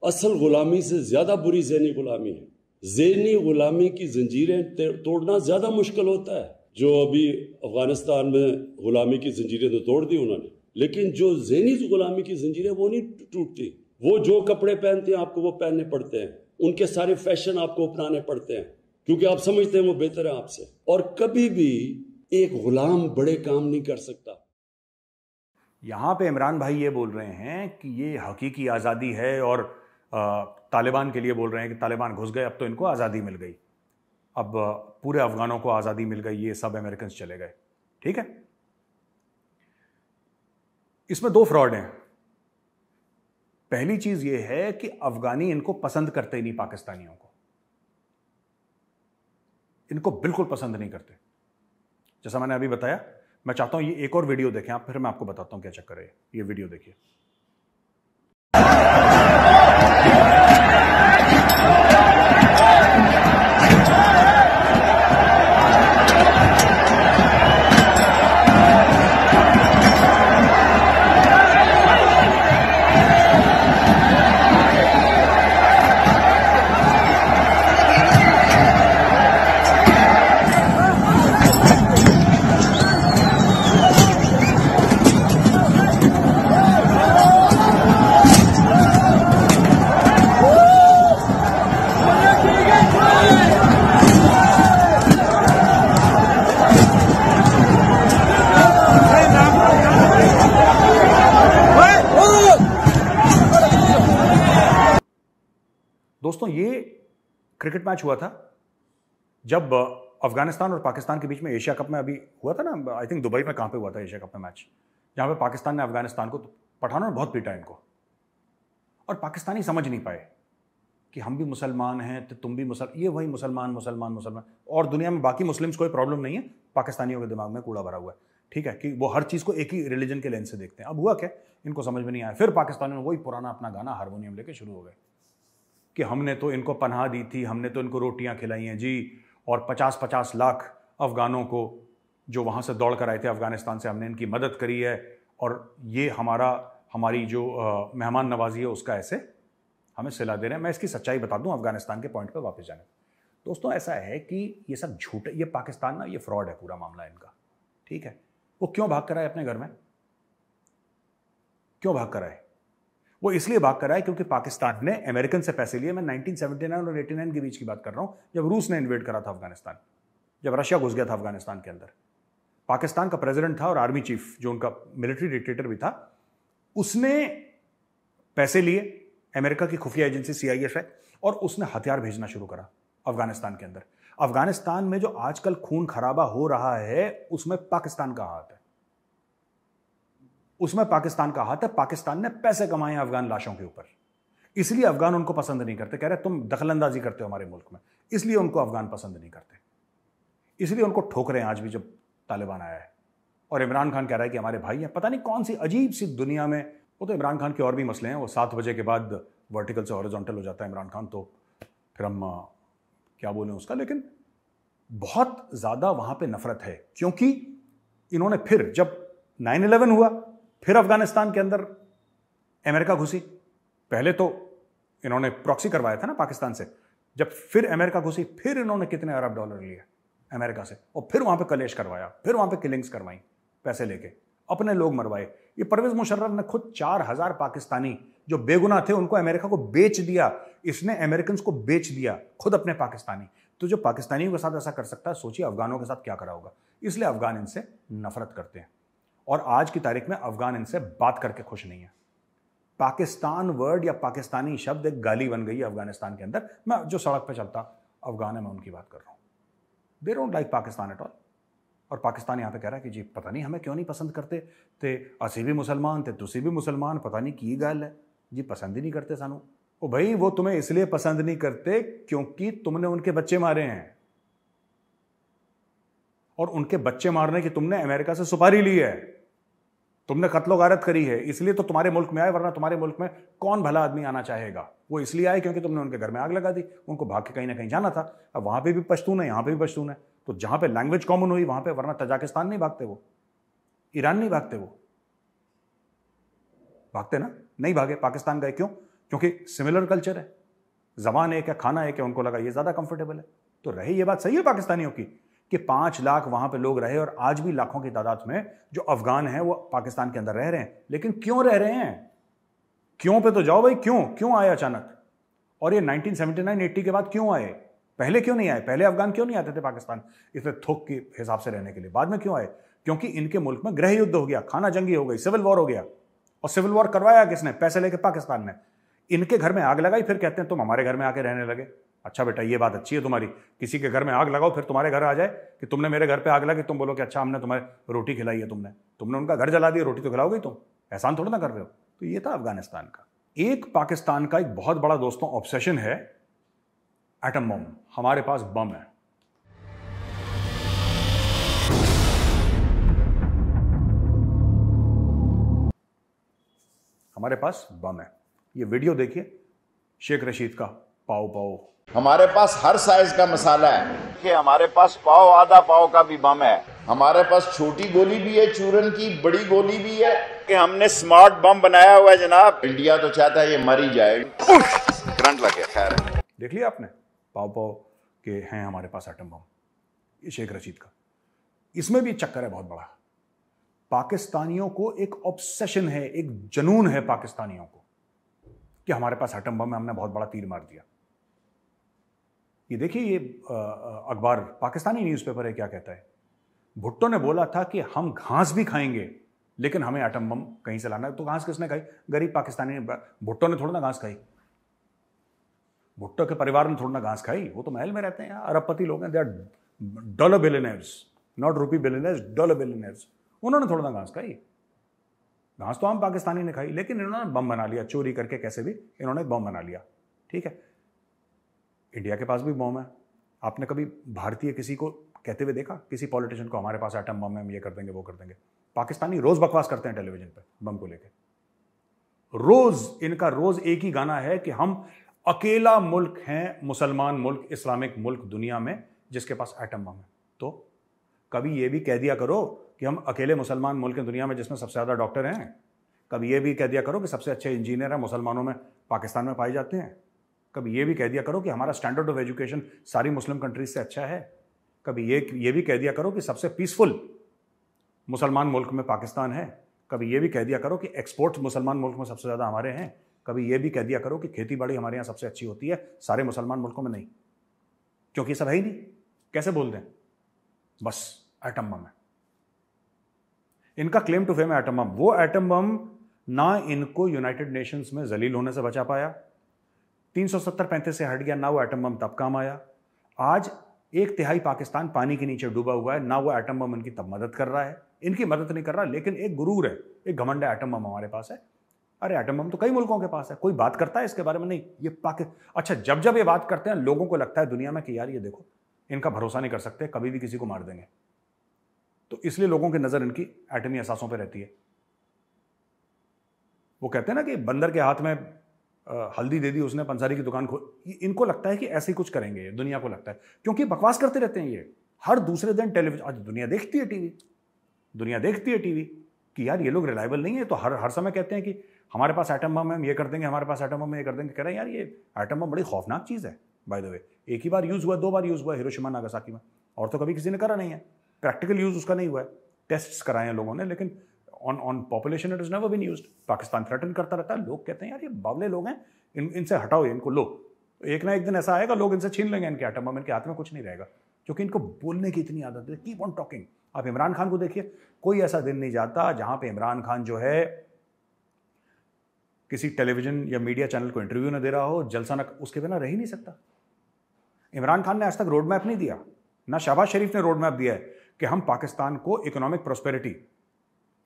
असल गुलामी से ज़्यादा बुरी ज़हनी गुलामी है। ज़हनी गुलामी की जंजीरें तोड़ना ज़्यादा मुश्किल होता है। जो अभी अफगानिस्तान में गुलामी की जंजीरें तो तोड़ दी उन्होंने, लेकिन जो ज़हनी गुलामी की जंजीरें वो नहीं टूटती। वो जो कपड़े पहनते हैं आपको वो पहनने पड़ते हैं, उनके सारे फैशन आपको अपनाने पड़ते हैं, क्योंकि आप समझते हैं वो बेहतर है आपसे। और कभी भी एक गुलाम बड़े काम नहीं कर सकता। यहां पे इमरान भाई ये बोल रहे हैं कि ये हकीकी आज़ादी है, और तालिबान के लिए बोल रहे हैं कि तालिबान घुस गए, अब तो इनको आज़ादी मिल गई, अब पूरे अफगानों को आज़ादी मिल गई, ये सब अमेरिकन चले गए। ठीक है, इसमें 2 फ्रॉड हैं। पहली चीज ये है कि अफगानी इनको पसंद करते ही नहीं, पाकिस्तानियों को इनको बिल्कुल पसंद नहीं करते। जैसा मैंने अभी बताया, मैं चाहता हूं ये एक और वीडियो देखें आप, फिर मैं आपको बताता हूं क्या चक्कर है। ये वीडियो देखिए। दोस्तों, ये क्रिकेट मैच हुआ था जब अफगानिस्तान और पाकिस्तान के बीच में एशिया कप में अभी हुआ था ना, आई थिंक दुबई में। कहां पे हुआ था एशिया कप में मैच? जहां पे पाकिस्तान ने अफगानिस्तान को, पठानों ने बहुत पीटा इनको, और पाकिस्तानी समझ नहीं पाए कि हम भी मुसलमान हैं तो तुम भी ये वही मुसलमान मुसलमान मुसलमान, और दुनिया में बाकी मुस्लिम्स कोई प्रॉब्लम नहीं है, पाकिस्तानियों के दिमाग में कूड़ा भरा हुआ है। ठीक है, कि वो हर चीज को एक ही रिलीजन के लेंस से देखते हैं। अब हुआ क्या, इनको समझ में नहीं आया, फिर पाकिस्तानियों ने वही पुराना अपना गाना हारमोनियम लेके शुरू हो गए। कि हमने तो इनको पनाह दी थी, हमने तो इनको रोटियां खिलाई हैं जी, और 50-50 लाख अफगानों को जो वहाँ से दौड़ कर आए थे अफगानिस्तान से, हमने इनकी मदद करी है, और ये हमारी जो मेहमान नवाजी है उसका ऐसे हमें सिला दे रहे हैं। मैं इसकी सच्चाई बता दूं अफगानिस्तान के पॉइंट पर वापस जाने। दोस्तों ऐसा है कि ये सब झूठ है, ये पाकिस्तान ना, ये फ्रॉड है पूरा मामला इनका, ठीक है। वो क्यों भाग कर आए अपने घर में? क्यों भाग कर आए? वो इसलिए भाग कर आए क्योंकि पाकिस्तान ने अमेरिकन से पैसे लिए। मैं 1979 और 89 के बीच की बात कर रहा हूं, जब रूस ने इन्वेड करा था अफगानिस्तान, जब रशिया घुस गया था अफगानिस्तान के अंदर। पाकिस्तान का प्रेसिडेंट था और आर्मी चीफ, जो उनका मिलिट्री डिक्टेटर भी था, उसने पैसे लिए अमेरिका की खुफिया एजेंसी CIA से, और उसने हथियार भेजना शुरू करा अफगानिस्तान के अंदर। अफगानिस्तान में जो आजकल खून खराबा हो रहा है उसमें पाकिस्तान का हाथ है, उसमें पाकिस्तान का हाथ है। पाकिस्तान ने पैसे कमाए अफगान लाशों के ऊपर, इसलिए अफगान उनको पसंद नहीं करते। कह रहे तुम दखलंदाजी करते हो हमारे मुल्क में, इसलिए उनको अफगान पसंद नहीं करते, इसलिए उनको ठोक रहे हैं आज भी जब तालिबान आया है। और इमरान खान कह रहा है कि हमारे भाई हैं। पता नहीं कौन सी अजीब सी दुनिया में, वो तो इमरान खान के और भी मसले हैं, वो 7 बजे के बाद वर्टिकल से हॉरिजॉन्टल हो जाता है इमरान खान, तो फिर हम क्या बोलें उसका। लेकिन बहुत ज़्यादा वहाँ पे नफरत है, क्योंकि इन्होंने फिर जब 9/11 हुआ, फिर अफगानिस्तान के अंदर अमेरिका घुसी। पहले तो इन्होंने प्रॉक्सी करवाया था ना पाकिस्तान से, जब फिर अमेरिका घुसी, फिर इन्होंने कितने अरब डॉलर लिए अमेरिका से, और फिर वहाँ पे कलेश करवाया, फिर वहाँ पे किलिंग्स करवाई पैसे लेके, अपने लोग मरवाए। ये परवेज मुशर्रफ ने खुद 4000 पाकिस्तानी जो बेगुनाह थे उनको अमेरिका को बेच दिया। इसने अमेरिकन को बेच दिया, खुद अपने पाकिस्तानी। तो जो पाकिस्तानियों के साथ ऐसा कर सकता है, सोचिए अफगानों के साथ क्या करा होगा। इसलिए अफगान इनसे नफरत करते हैं, और आज की तारीख में अफगान इनसे बात करके खुश नहीं है। पाकिस्तान वर्ड या पाकिस्तानी शब्द एक गाली बन गई है अफगानिस्तान के अंदर। मैं जो सड़क पे चलता अफगान है, मैं उनकी बात कर रहा हूँ। They don't like Pakistan at all. और पाकिस्तान यहाँ पे कह रहा है कि जी पता नहीं हमें क्यों नहीं पसंद करते ते, असी भी मुसलमान थे, तुसी भी मुसलमान, पता नहीं की गल है जी, पसंद ही नहीं करते सानू। ओ भाई, वो तुम्हें इसलिए पसंद नहीं करते क्योंकि तुमने उनके बच्चे मारे हैं, और उनके बच्चे मारने की तुमने अमेरिका से सुपारी ली है, तुमने कत्लो गारत करी है, इसलिए तो तुम्हारे मुल्क में आए, वरना तुम्हारे मुल्क में कौन भला आदमी आना चाहेगा। वो इसलिए आए क्योंकि तुमने उनके घर में आग लगा दी, उनको भाग के कहीं ना कहीं जाना था। अब वहां पे भी पश्तून है, यहां पे भी पश्तून है, तो जहां पे लैंग्वेज कॉमन हुई वहां पे, वरना तजाकिस्तान नहीं भागते, वो ईरान नहीं भागते, वो भागते ना, नहीं भागे, पाकिस्तान गए। क्यों? क्योंकि सिमिलर कल्चर है, जबान एक है, खाना एक है, उनको लगा ये ज्यादा कंफर्टेबल है। तो रहे, ये बात सही है पाकिस्तानियों की कि 5 लाख वहां पे लोग रहे, और आज भी लाखों की तादाद में जो अफगान हैं वो पाकिस्तान के अंदर रह रहे हैं। लेकिन क्यों रह रहे हैं? क्यों पे तो जाओ भाई, क्यों आए अचानक? और ये 1979-80 के बाद क्यों आए? पहले क्यों नहीं आए? पहले अफगान क्यों नहीं आते थे पाकिस्तान इतने थोक के हिसाब से रहने के लिए? बाद में क्यों आए? क्योंकि इनके मुल्क में गृह युद्ध हो गया, खाना जंगी हो गई, सिविल वॉर हो गया। और सिविल वॉर करवाया किसने? पैसे लेके पाकिस्तान ने। इनके घर में आग लगाई, फिर कहते हैं तुम हमारे घर में आके रहने लगे। अच्छा बेटा, ये बात अच्छी है तुम्हारी, किसी के घर में आग लगाओ फिर तुम्हारे घर आ जाए, कि तुमने मेरे घर पे आग लगी, तुम बोलो कि अच्छा हमने तुम्हें रोटी खिलाई है, तुमने उनका घर जला दिया, रोटी तो खिलाओगे तुम, एहसान थोड़ा ना कर रहे हो। तो ये था अफगानिस्तान का। एक पाकिस्तान का एक बहुत बड़ा दोस्तों ऑब्सेशन है एटम बम। हमारे पास बम है। हमारे पास बम है। ये वीडियो देखिए शेख रशीद का, पाओ पाओ। हमारे पास हर साइज का मसाला है कि हमारे पास पाव आधा पाव का भी बम है। हमारे पास छोटी गोली भी है चूरन की, बड़ी गोली भी है कि हमने स्मार्ट बम बनाया हुआ है जनाब। इंडिया तो चाहता है ये मर ही जाए, करंट लगे। खैर है, देख लिया आपने, पाव पाव के हैं हमारे पास एटम बम। ये शेख रशीद का, इसमें भी चक्कर है बहुत बड़ा। पाकिस्तानियों को एक ऑब्सेशन है, एक जुनून है पाकिस्तानियों को कि हमारे पास एटम बम है, हमने बहुत बड़ा तीर मार दिया। ये देखिए, ये अखबार पाकिस्तानी न्यूज़पेपर है, क्या कहता है। भुट्टो ने बोला था कि हम घास भी खाएंगे लेकिन हमें एटम बम कहीं से लाना है। तो घास किसने खाई? गरीब पाकिस्तानी ने। भुट्टो ने थोड़ा ना घास खाई, भुट्टो के परिवार ने थोड़ा ना घास खाई। वो तो महल में रहते हैं, अरबपति लोग हैं, they are dollar billionaires, not rupee billionaires, dollar billionaires. उन्होंने थोड़ा ना घास खाई। घास तो हम पाकिस्तानी ने खाई, लेकिन इन्होंने बम बना लिया, चोरी करके कैसे भी इन्होंने बम बना लिया। ठीक है, इंडिया के पास भी बम है। आपने कभी भारतीय किसी को कहते हुए देखा, किसी पॉलिटिशियन को, हमारे पास एटम बम है, हम ये कर देंगे वो कर देंगे? पाकिस्तानी रोज बकवास करते हैं टेलीविजन पे बम को लेके। रोज इनका रोज एक ही गाना है कि हम अकेला मुल्क है, मुसलमान मुल्क, इस्लामिक मुल्क दुनिया में जिसके पास एटम बम है। तो कभी यह भी कह दिया करो कि हम अकेले मुसलमान मुल्क हैं दुनिया में जिसमें सबसे ज़्यादा डॉक्टर हैं। कभी यह भी कह दिया करो कि सबसे अच्छे इंजीनियर हैं मुसलमानों में पाकिस्तान में पाए जाते हैं। कभी यह भी कह दिया करो कि हमारा स्टैंडर्ड ऑफ एजुकेशन सारी मुस्लिम कंट्रीज से अच्छा है। कभी ये भी कह दिया करो कि सबसे पीसफुल मुसलमान मुल्क में पाकिस्तान है। कभी ये भी कह दिया करो कि एक्सपोर्ट्स मुसलमान मुल्क में सबसे ज़्यादा हमारे हैं। कभी ये भी कह दिया करो कि खेती बाड़ी हमारे यहाँ सबसे अच्छी होती है, सारे मुसलमान मुल्कों में नहीं, क्योंकि ये सब है ही नहीं। कैसे बोल दें? बस एटम बम है इनका क्लेम टू फेम है, एटम बम। वो एटम बम ना इनको यूनाइटेड नेशंस में जलील होने से बचा पाया, 370-35 से हट गया, ना वो एटम बम तब काम आया। आज 1/3 पाकिस्तान पानी के नीचे डूबा हुआ है, ना वो एटम बम इनकी तब मदद कर रहा है। इनकी मदद नहीं कर रहा, लेकिन एक गुरूर है, एक घमंड है, एटम बम हमारे पास है। अरे एटम बम तो कई मुल्कों के पास है, कोई बात करता है इसके बारे में? नहीं। ये अच्छा, जब ये बात करते हैं लोगों को लगता है दुनिया में कि यार ये देखो, इनका भरोसा नहीं कर सकते, कभी भी किसी को मार देंगे। तो इसलिए लोगों की नजर इनकी एटमी असासों पर रहती है। वो कहते हैं ना कि बंदर के हाथ में हल्दी दे दी उसने, पंसारी की दुकान खोल। इनको लगता है कि ऐसे ही कुछ करेंगे, ये दुनिया को लगता है, क्योंकि बकवास करते रहते हैं ये हर दूसरे दिन टेलीविजन। आज दुनिया देखती है टीवी, दुनिया देखती है टीवी कि यार ये लोग रिलायबल नहीं है, तो हर समय कहते हैं कि हमारे पास एटम बम है, हम ये कर देंगे, हमारे पास एटम बम है, ये कर देंगे। कह रहे हैं यार ये एटम बम बड़ी खौफनाक चीज़ है। बाय द वे, एक ही बार यूज़ हुआ, 2 बार यूज़ हुआ, हिरोशिमा नागासाकी में, और तो कभी किसी ने करा नहीं है। प्रैक्टिकल यूज़ उसका नहीं हुआ है, टेस्ट्स कराए हैं लोगों ने, लेकिन on population it is never been used. Pakistan threaten करता रहता है, लोग कहते हैं यार ये बावले लोग हैं, इनसे हटाओ, इनको लो। एक ना एक दिन ऐसा आएगा लोग इनसे छीन लेंगे इनके एटम बम, इनके हाथ में कुछ नहीं रहेगा, क्योंकि इनको बोलने की इतनी आदत है, कीप ऑन टॉकिंग। आप इमरान खान को देखिए, कोई ऐसा दिन नहीं जाता जहां पे इमरान खान जो है किसी टेलीविजन या मीडिया चैनल को इंटरव्यू न दे रहा हो, जलसा न, उसके बिना रह ही नहीं सकता। इमरान खान ने आज तक रोड मैप नहीं दिया, ना शहबाज शरीफ ने रोड मैप दिया है कि हम पाकिस्तान को इकोनॉमिक प्रोस्पेरिटी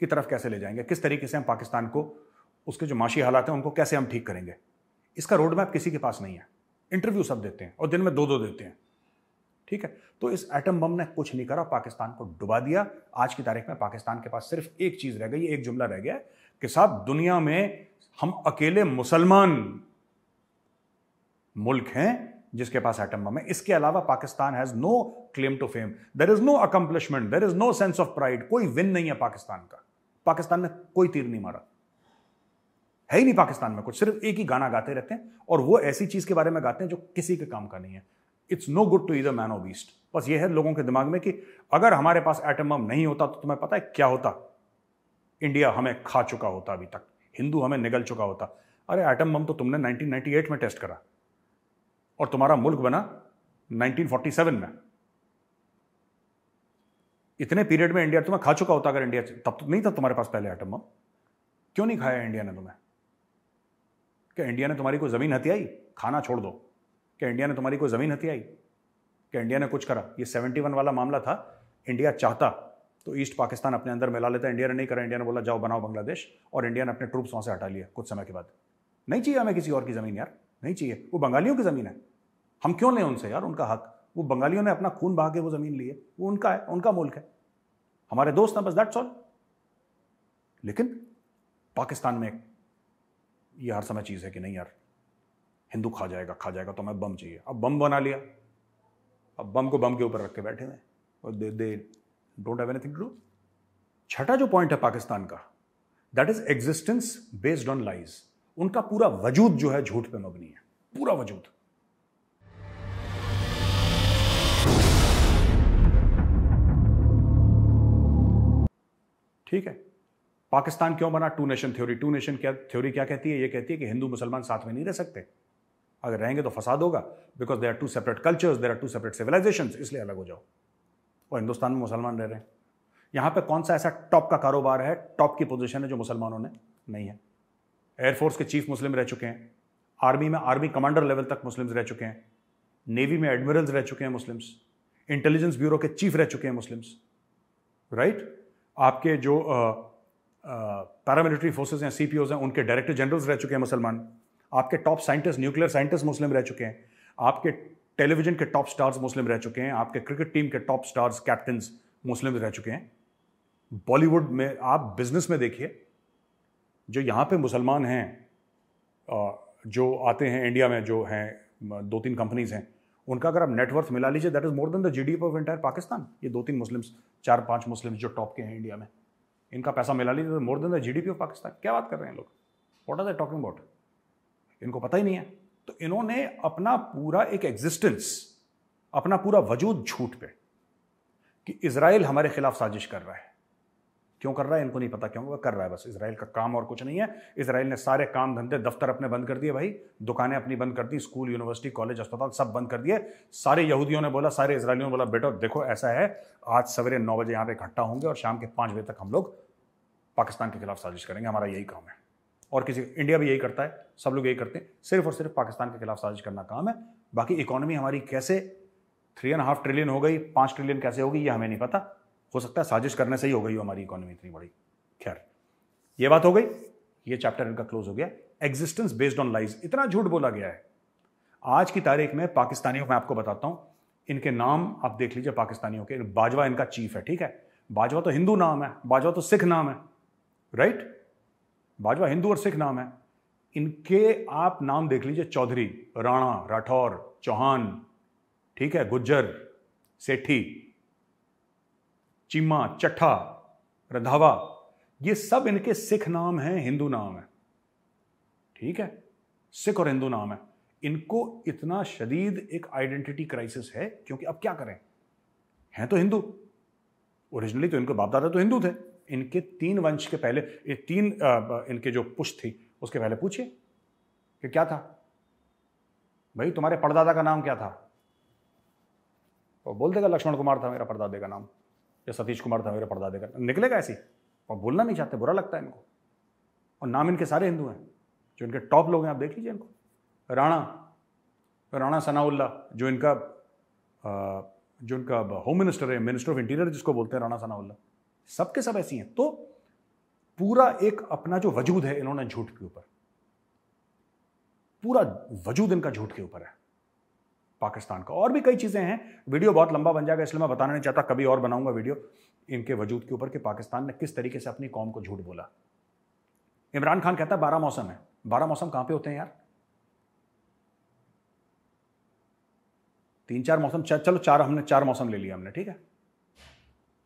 की तरफ कैसे ले जाएंगे, किस तरीके से हम पाकिस्तान को, उसके जो माशी हालात हैं उनको कैसे हम ठीक करेंगे। इसका रोड मैप किसी के पास नहीं है। इंटरव्यू सब देते हैं और दिन में 2-2 देते हैं, ठीक है। तो इस एटम बम ने कुछ नहीं करा, पाकिस्तान को डुबा दिया। आज की तारीख में पाकिस्तान के पास सिर्फ एक चीज रह गई, एक जुमला रह गया कि साहब दुनिया में हम अकेले मुसलमान मुल्क हैं जिसके पास एटम बम है। इसके अलावा Pakistan has no claim to fame, there is no accomplishment, there is no sense of pride. कोई विन नहीं है पाकिस्तान का, पाकिस्तान ने कोई तीर नहीं मारा, है ही नहीं पाकिस्तान में कुछ। सिर्फ एक ही गाना गाते रहते हैं, और वो ऐसी चीज के बारे में गाते हैं जो किसी के काम का नहीं है। It's no good to either man or beast. बस ये है लोगों के दिमाग में कि अगर हमारे पास एटम बम नहीं होता तो तुम्हें पता है क्या होता? इंडिया हमें खा चुका होता, अभी तक हिंदू हमें निगल चुका होता। अरे एटम बम तो तुमने 1998 में टेस्ट करा, और तुम्हारा मुल्क बना 1947 में। इतने पीरियड में इंडिया तुम्हें खा चुका होता अगर इंडिया, तब तो नहीं था तुम्हारे पास पहले एटम बम। क्यों नहीं खाया इंडिया ने तुम्हें? क्या इंडिया ने तुम्हारी कोई जमीन हथियाई? खाना छोड़ दो, क्या इंडिया ने तुम्हारी कोई जमीन हथियाई? क्या इंडिया ने कुछ करा? ये 71 वाला मामला था, इंडिया चाहता तो ईस्ट पाकिस्तान अपने अंदर मिला लेता, इंडिया ने नहीं करा। इंडिया ने बोला जाओ बनाओ बांग्लादेश, और इंडिया ने अपने ट्रूप्स वहां से हटा लिया कुछ समय के बाद। नहीं चाहिए हमें किसी और की जमीन यार, नहीं चाहिए। वो बंगालियों की जमीन है, हम क्यों लें उनसे यार उनका हक? वो बंगालियों ने अपना खून बहा के वो जमीन ली है, वो उनका है, उनका मुल्क है, हमारे दोस्त हैं, बस दैट्स ऑल। लेकिन पाकिस्तान में ये हर समय चीज है कि नहीं यार हिंदू खा जाएगा तो हमें बम चाहिए। अब बम बना लिया, अब बम को बम के ऊपर रख के बैठे हैं, और they don't have anything to do. छठा जो पॉइंट है पाकिस्तान का, that is existence based on lies. उनका पूरा वजूद जो है झूठ पे मबनी है, पूरा वजूद। ठीक है, पाकिस्तान क्यों बना? 2 नेशन थ्योरी। 2 नेशन थ्योरी क्या कहती है? ये कहती है कि हिंदू मुसलमान साथ में नहीं रह सकते, अगर रहेंगे तो फसाद होगा, because there are 2 separate cultures, there are 2 separate civilisations, इसलिए अलग हो जाओ। और हिंदुस्तान में मुसलमान रह रहे हैं। यहां पे कौन सा ऐसा टॉप का कारोबार है, टॉप की पोजीशन है जो मुसलमानों ने नहीं है? एयरफोर्स के चीफ मुस्लिम रह चुके हैं, आर्मी में आर्मी कमांडर लेवल तक मुस्लिम्स रह चुके हैं, नेवी में एडमिरल्स रह चुके हैं मुस्लिम्स, इंटेलिजेंस ब्यूरो के चीफ रह चुके हैं मुस्लिम्स, राइट? आपके जो पैरामिलिट्री फोर्सेस हैं, सीपीओज हैं, उनके डायरेक्टर जनरल्स रह चुके हैं मुसलमान, आपके टॉप साइंटिस्ट, न्यूक्लियर साइंटिस्ट मुस्लिम रह चुके हैं, आपके टेलीविजन के टॉप स्टार्स मुस्लिम रह चुके हैं, आपके क्रिकेट टीम के टॉप स्टार्स, कैप्टन्स मुस्लिम रह चुके हैं। बॉलीवुड में, आप बिजनेस में देखिए, जो यहां पे मुसलमान हैं जो आते हैं इंडिया में, जो हैं 2-3 कंपनीज हैं, उनका अगर आप नेटवर्थ मिला लीजिए, that is more than the GDP of entire Pakistan. ये 2-3 मुस्लिम्स, 4-5 मुस्लिम्स जो टॉप के हैं इंडिया में, इनका पैसा मिला लीजिए तो more than the GDP of Pakistan. क्या बात कर रहे हैं लोग, what are they talking about? इनको पता ही नहीं है। तो इन्होंने अपना पूरा एक एग्जिस्टेंस, अपना पूरा वजूद झूठ पे, कि इजराइल हमारे खिलाफ साजिश कर रहा है। क्यों कर रहा है इनको नहीं पता, क्यों कर रहा है, बस इजराइल का काम और कुछ नहीं है। इजराइल ने सारे काम धंधे, दफ्तर अपने बंद कर दिए भाई, दुकानें अपनी बंद कर दी, स्कूल, यूनिवर्सिटी, कॉलेज, अस्पताल सब बंद कर दिए। सारे यहूदियों ने बोला, सारे इजरायलियों ने बोला, बेटा देखो ऐसा है, आज सवेरे 9 बजे यहाँ पे इकट्ठा होंगे और शाम के 5 बजे तक हम लोग पाकिस्तान के खिलाफ साजिश करेंगे, हमारा यही काम है। और किसी, इंडिया भी यही करता है, सब लोग यही करते हैं, सिर्फ और सिर्फ पाकिस्तान के खिलाफ साजिश करना काम है। बाकी इकोनॉमी हमारी कैसे 3.5 ट्रिलियन हो गई, 5 ट्रिलियन कैसे होगी ये हमें नहीं पता। हो सकता है साजिश करने से ही हो गई हो हमारी इकोनॉमी इतनी बड़ी। खैर, ये बात हो गई, ये चैप्टर इनका क्लोज हो गया। एग्जिस्टेंस बेस्ड ऑन लाइज, इतना झूठ बोला गया है। आज की तारीख में पाकिस्तानियों, मैं आपको बताता हूं, इनके नाम आप देख लीजिए पाकिस्तानियों के। बाजवा इनका चीफ है, ठीक है। बाजवा तो हिंदू नाम है, बाजवा तो सिख नाम है, राइट? बाजवा हिंदू और सिख नाम है। इनके आप नाम देख लीजिए, चौधरी, राणा, राठौर, चौहान, ठीक है, गुज्जर, सेठी, चीमा, चट्ठा, रंधावा, ये सब इनके सिख नाम हैं, हिंदू नाम है, ठीक है। सिख और हिंदू नाम है। इनको इतना शदीद एक आइडेंटिटी क्राइसिस है, क्योंकि अब क्या करें, हैं तो हिंदू, ओरिजिनली तो इनके बाप दादा तो हिंदू थे। इनके 3 वंश के पहले, ये 3 इनके जो पुश्त थी, उसके पहले पूछिए कि क्या था भाई, तुम्हारे परदादा का नाम क्या था? और बोल देगा लक्ष्मण कुमार था मेरा परदादे का नाम, या सतीश कुमार था मेरे परदादे का, निकलेगा ऐसी। और बोलना नहीं चाहते, बुरा लगता है इनको। और नाम इनके सारे हिंदू हैं, जो इनके टॉप लोग हैं, आप देख लीजिए इनको। राणा सनाउल्ला, जो इनका होम मिनिस्टर है, मिनिस्टर ऑफ इंटीरियर जिसको बोलते हैं, राणा सनाउल्ला, सबके सब ऐसी हैं। तो पूरा एक अपना जो वजूद है इन्होंने झूठ के ऊपर, पूरा वजूद इनका झूठ के ऊपर है पाकिस्तान का। और भी कई चीजें हैं, वीडियो बहुत लंबा बन जाएगा, इसलिए मैं बताना नहीं चाहता, कभी और बनाऊंगा वीडियो इनके वजूद के ऊपर कि पाकिस्तान ने किस तरीके से अपनी कौम को झूठ बोला। इमरान खान कहता है 12 मौसम है। 12 मौसम कहां पे होते हैं यार? 3-4 मौसम, चलो 4, हमने 4 मौसम ले लिया हमने, ठीक है।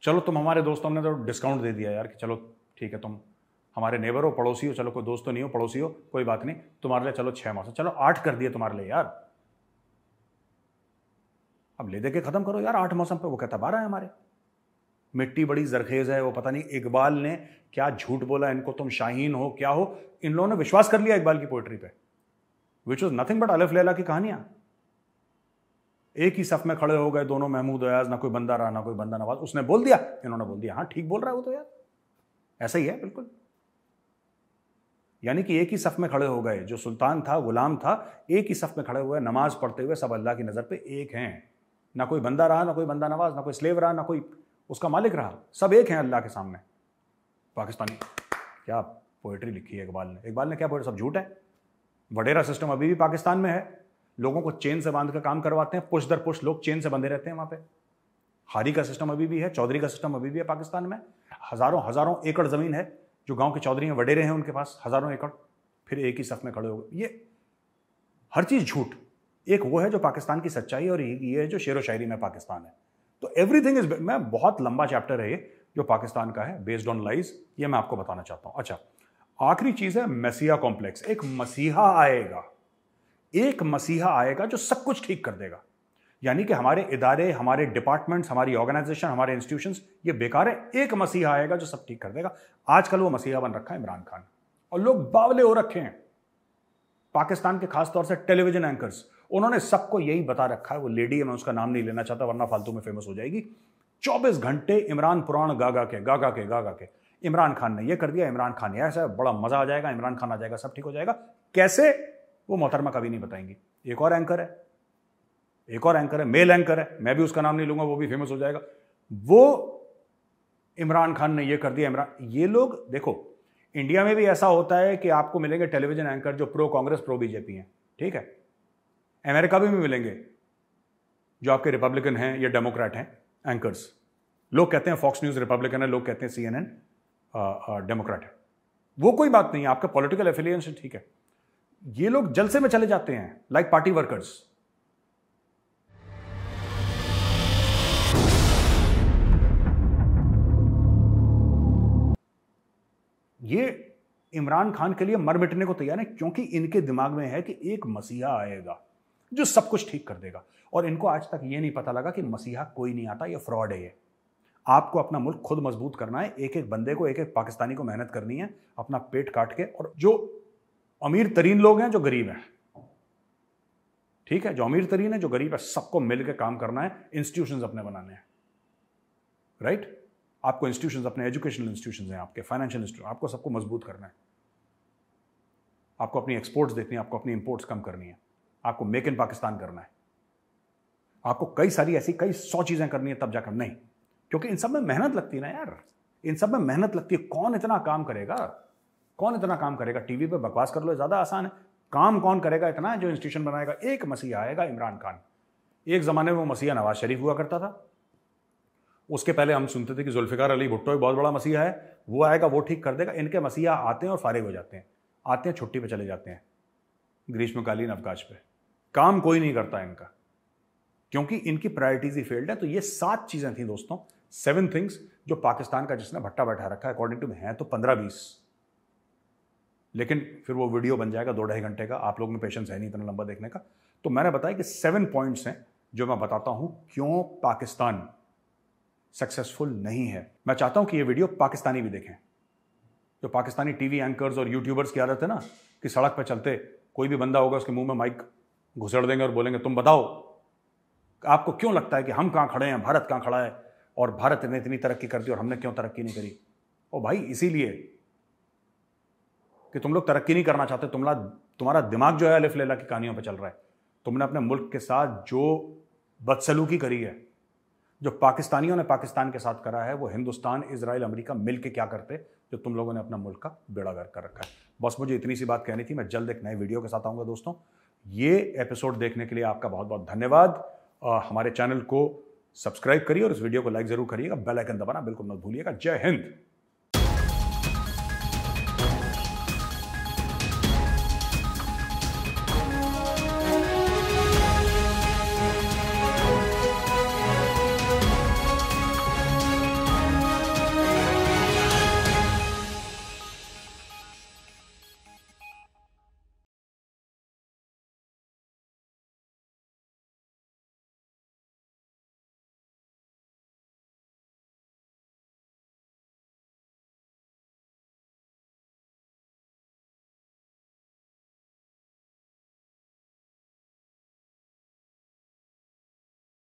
चलो तुम हमारे दोस्तों ने तो डिस्काउंट दे दिया यार कि चलो ठीक है, तुम हमारे नेबर हो, पड़ोसी हो, चलो कोई दोस्त तो नहीं हो, पड़ोसी हो, कोई बात नहीं, तुम्हारे लिए चलो 6 मौसम, चलो 8 कर दिए तुम्हारे लिए यार। अब ले दे के खत्म करो यार 8 मौसम पे। वो कहता 12 है हमारे। मिट्टी बड़ी जरखेज है, वो पता नहीं इकबाल ने क्या झूठ बोला इनको, तुम शाहीन हो क्या हो, इन लोगों ने विश्वास कर लिया इकबाल की पोएट्री पे, which was nothing but Alif Laila की कहानियां। एक ही सफ में खड़े हो गए दोनों महमूद अयाज, ना कोई बंदा रहा ना कोई बंदा नवाज। उसने बोल दिया, इन्होंने बोल दिया, हाँ ठीक बोल रहा है वो तो यार, ऐसा ही है बिल्कुल। यानी कि एक ही सफ में खड़े हो गए, जो सुल्तान था, गुलाम था, एक ही सफ में खड़े हुए, नमाज पढ़ते हुए, सब अल्लाह की नजर पे एक हैं। ना कोई बंदा रहा ना कोई बंदा नवाज, ना कोई स्लेव रहा ना कोई उसका मालिक रहा, सब एक हैं अल्लाह के सामने। पाकिस्तानी क्या पोएट्री लिखी है इकबाल ने। इकबाल ने क्या पोएट्री, सब झूठ है। वडेरा सिस्टम अभी भी पाकिस्तान में है, लोगों को चेन से बांध कर काम करवाते हैं, पुश दर पुश लोग चेन से बंधे रहते हैं वहां पे। हारी का सिस्टम अभी भी है, चौधरी का सिस्टम अभी भी है पाकिस्तान में। हजारों एकड़ जमीन है, जो गांव के चौधरी हैं, वडेरे हैं, उनके पास हजारों एकड़, फिर एक ही सफ में खड़े हो गए। ये हर चीज झूठ। एक वो है जो पाकिस्तान की सच्चाई, और ये है जो शेरो शायरी में पाकिस्तान है। तो एवरीथिंग इज, मैं बहुत लंबा चैप्टर है ये जो पाकिस्तान का है, बेस्ड ऑन लाइज, ये मैं आपको बताना चाहता हूं। अच्छा, आखिरी चीज है मसीहा कॉम्प्लेक्स। एक मसीहा आएगा, एक मसीहा आएगा जो सब कुछ ठीक कर देगा। यानी कि हमारे इदारे, हमारे डिपार्टमेंट्स, हमारी ऑर्गेनाइजेशन, हमारे इंस्टीट्यूशंस, ये बेकार है। एक मसीहा आएगा जो सब ठीक कर देगा। आजकल वो मसीहा बन रखा है इमरान खान, और लोग बावले हो रखे हैं पाकिस्तान के, खासतौर से टेलीविजन एंकर्स। उन्होंने सबको यही बता रखा है, वो लेडी है, मैं उसका नाम नहीं लेना चाहता वरना फालतू में फेमस हो जाएगी। 24 घंटे इमरान पुराण गागा के इमरान खान ने ये कर दिया, इमरान खान ऐसा, बड़ा मजा आ जाएगा, इमरान खान आ जाएगा, सब ठीक हो जाएगा। कैसे, वो मोहतरमा कभी नहीं बताएंगी। एक और एंकर है, मेल एंकर है, मैं भी उसका नाम नहीं लूंगा, वो भी फेमस हो जाएगा। वो इमरान खान ने ये कर दिया, इमरान। ये लोग देखो, इंडिया में भी ऐसा होता है कि आपको मिलेंगे टेलीविजन एंकर जो प्रो कांग्रेस प्रो बीजेपी हैं, ठीक है। अमेरिका में भी मिलेंगे जो आपके रिपब्लिकन हैं या डेमोक्रेट हैं एंकर्स। लोग कहते हैं फॉक्स न्यूज रिपब्लिकन है, लोग कहते हैं CNN डेमोक्रेट है। वो कोई बात नहीं है, आपका पॉलिटिकल एफिलिएशन ठीक है। ये लोग जलसे में चले जाते हैं लाइक पार्टी वर्कर्स। ये इमरान खान के लिए मर मिटने को तैयार है, क्योंकि इनके दिमाग में है कि एक मसीहा आएगा जो सब कुछ ठीक कर देगा। और इनको आज तक ये नहीं पता लगा कि मसीहा कोई नहीं आता, ये फ्रॉड है। ये आपको अपना मुल्क खुद मजबूत करना है। एक एक बंदे को, एक एक पाकिस्तानी को मेहनत करनी है, अपना पेट काट के। और जो अमीर तरीन लोग हैं, जो गरीब हैं, ठीक है, जो अमीर तरीन है, जो गरीब है, सबको मिलकर काम करना है। इंस्टीट्यूशंस अपने बनाने हैं, राइट? आपको इंस्टीट्यूशंस, अपने एजुकेशनल इंस्टीट्यूशंस हैं, आपके फाइनेंशियल इंस्टीट्यूशन, आपको सबको मजबूत करना है। आपको अपनी एक्सपोर्ट्स देखनी है, आपको अपनी इंपोर्ट्स कम करनी है, आपको मेक इन पाकिस्तान करना है, आपको कई सारी ऐसी कई 100 चीजें करनी है, तब जाकर नहीं। क्योंकि इन सब में मेहनत लगती है ना यार, इन सब में मेहनत लगती है। कौन इतना काम करेगा? कौन इतना काम करेगा? टीवी पे बकवास कर लो, ज्यादा आसान है। काम कौन करेगा इतना? जो इंस्टीट्यूशन बनाएगा। एक मसीहा आएगा, इमरान खान। एक जमाने में वो मसीहा नवाज शरीफ हुआ करता था। उसके पहले हम सुनते थे कि जुल्फिकार अली भुट्टो एक बहुत बड़ा मसीहा है, वो आएगा, वो ठीक कर देगा। इनके मसीहा आते हैं और फारिग हो जाते हैं, आते हैं, छुट्टी पे चले जाते हैं, ग्रीष्मकालीन अवकाश पे। काम कोई नहीं करता इनका, क्योंकि इनकी प्रायोरिटीज ही फेल्ड है। तो ये 7 चीजें थी दोस्तों, 7 थिंग्स जो पाकिस्तान का जिसने भट्टा बैठा रखा है। अकॉर्डिंग टू हैं तो 15-20, लेकिन फिर वो वीडियो बन जाएगा 2-2.5 घंटे का। आप लोग में पेशेंस है नहीं इतना लंबा देखने का। तो मैंने बताया कि 7 पॉइंट्स हैं जो मैं बताता हूं क्यों पाकिस्तान सक्सेसफुल नहीं है। मैं चाहता हूं कि ये वीडियो पाकिस्तानी भी देखें। जो पाकिस्तानी टीवी एंकर्स और यूट्यूबर्स की आदत है ना, कि सड़क पर चलते कोई भी बंदा होगा, उसके मुंह में माइक घुसड़ देंगे और बोलेंगे, तुम बताओ आपको क्यों लगता है कि हम कहां खड़े हैं, भारत कहां खड़ा है, और भारत ने इतनी तरक्की कर दी और हमने क्यों तरक्की नहीं करी? ओ भाई, इसीलिए कि तुम लोग तरक्की नहीं करना चाहते। तुम्हारा दिमाग जो है अलिफ लैला की कहानियों पे चल रहा है। तुमने अपने मुल्क के साथ जो बदसलूकी करी है, जो पाकिस्तानियों ने पाकिस्तान के साथ करा है, वो हिंदुस्तान, इजराइल, अमेरिका मिलकर क्या करते जो तुम लोगों ने अपना मुल्क का बेड़ा गर्क कर रखा है। बस मुझे इतनी सी बात कहनी थी। मैं जल्द एक नए वीडियो के साथ आऊंगा दोस्तों। ये एपिसोड देखने के लिए आपका बहुत बहुत धन्यवाद। हमारे चैनल को सब्सक्राइब करिए और इस वीडियो को लाइक जरूर करिएगा। बेल आइकन दबाना बिल्कुल मत भूलिएगा। जय हिंद।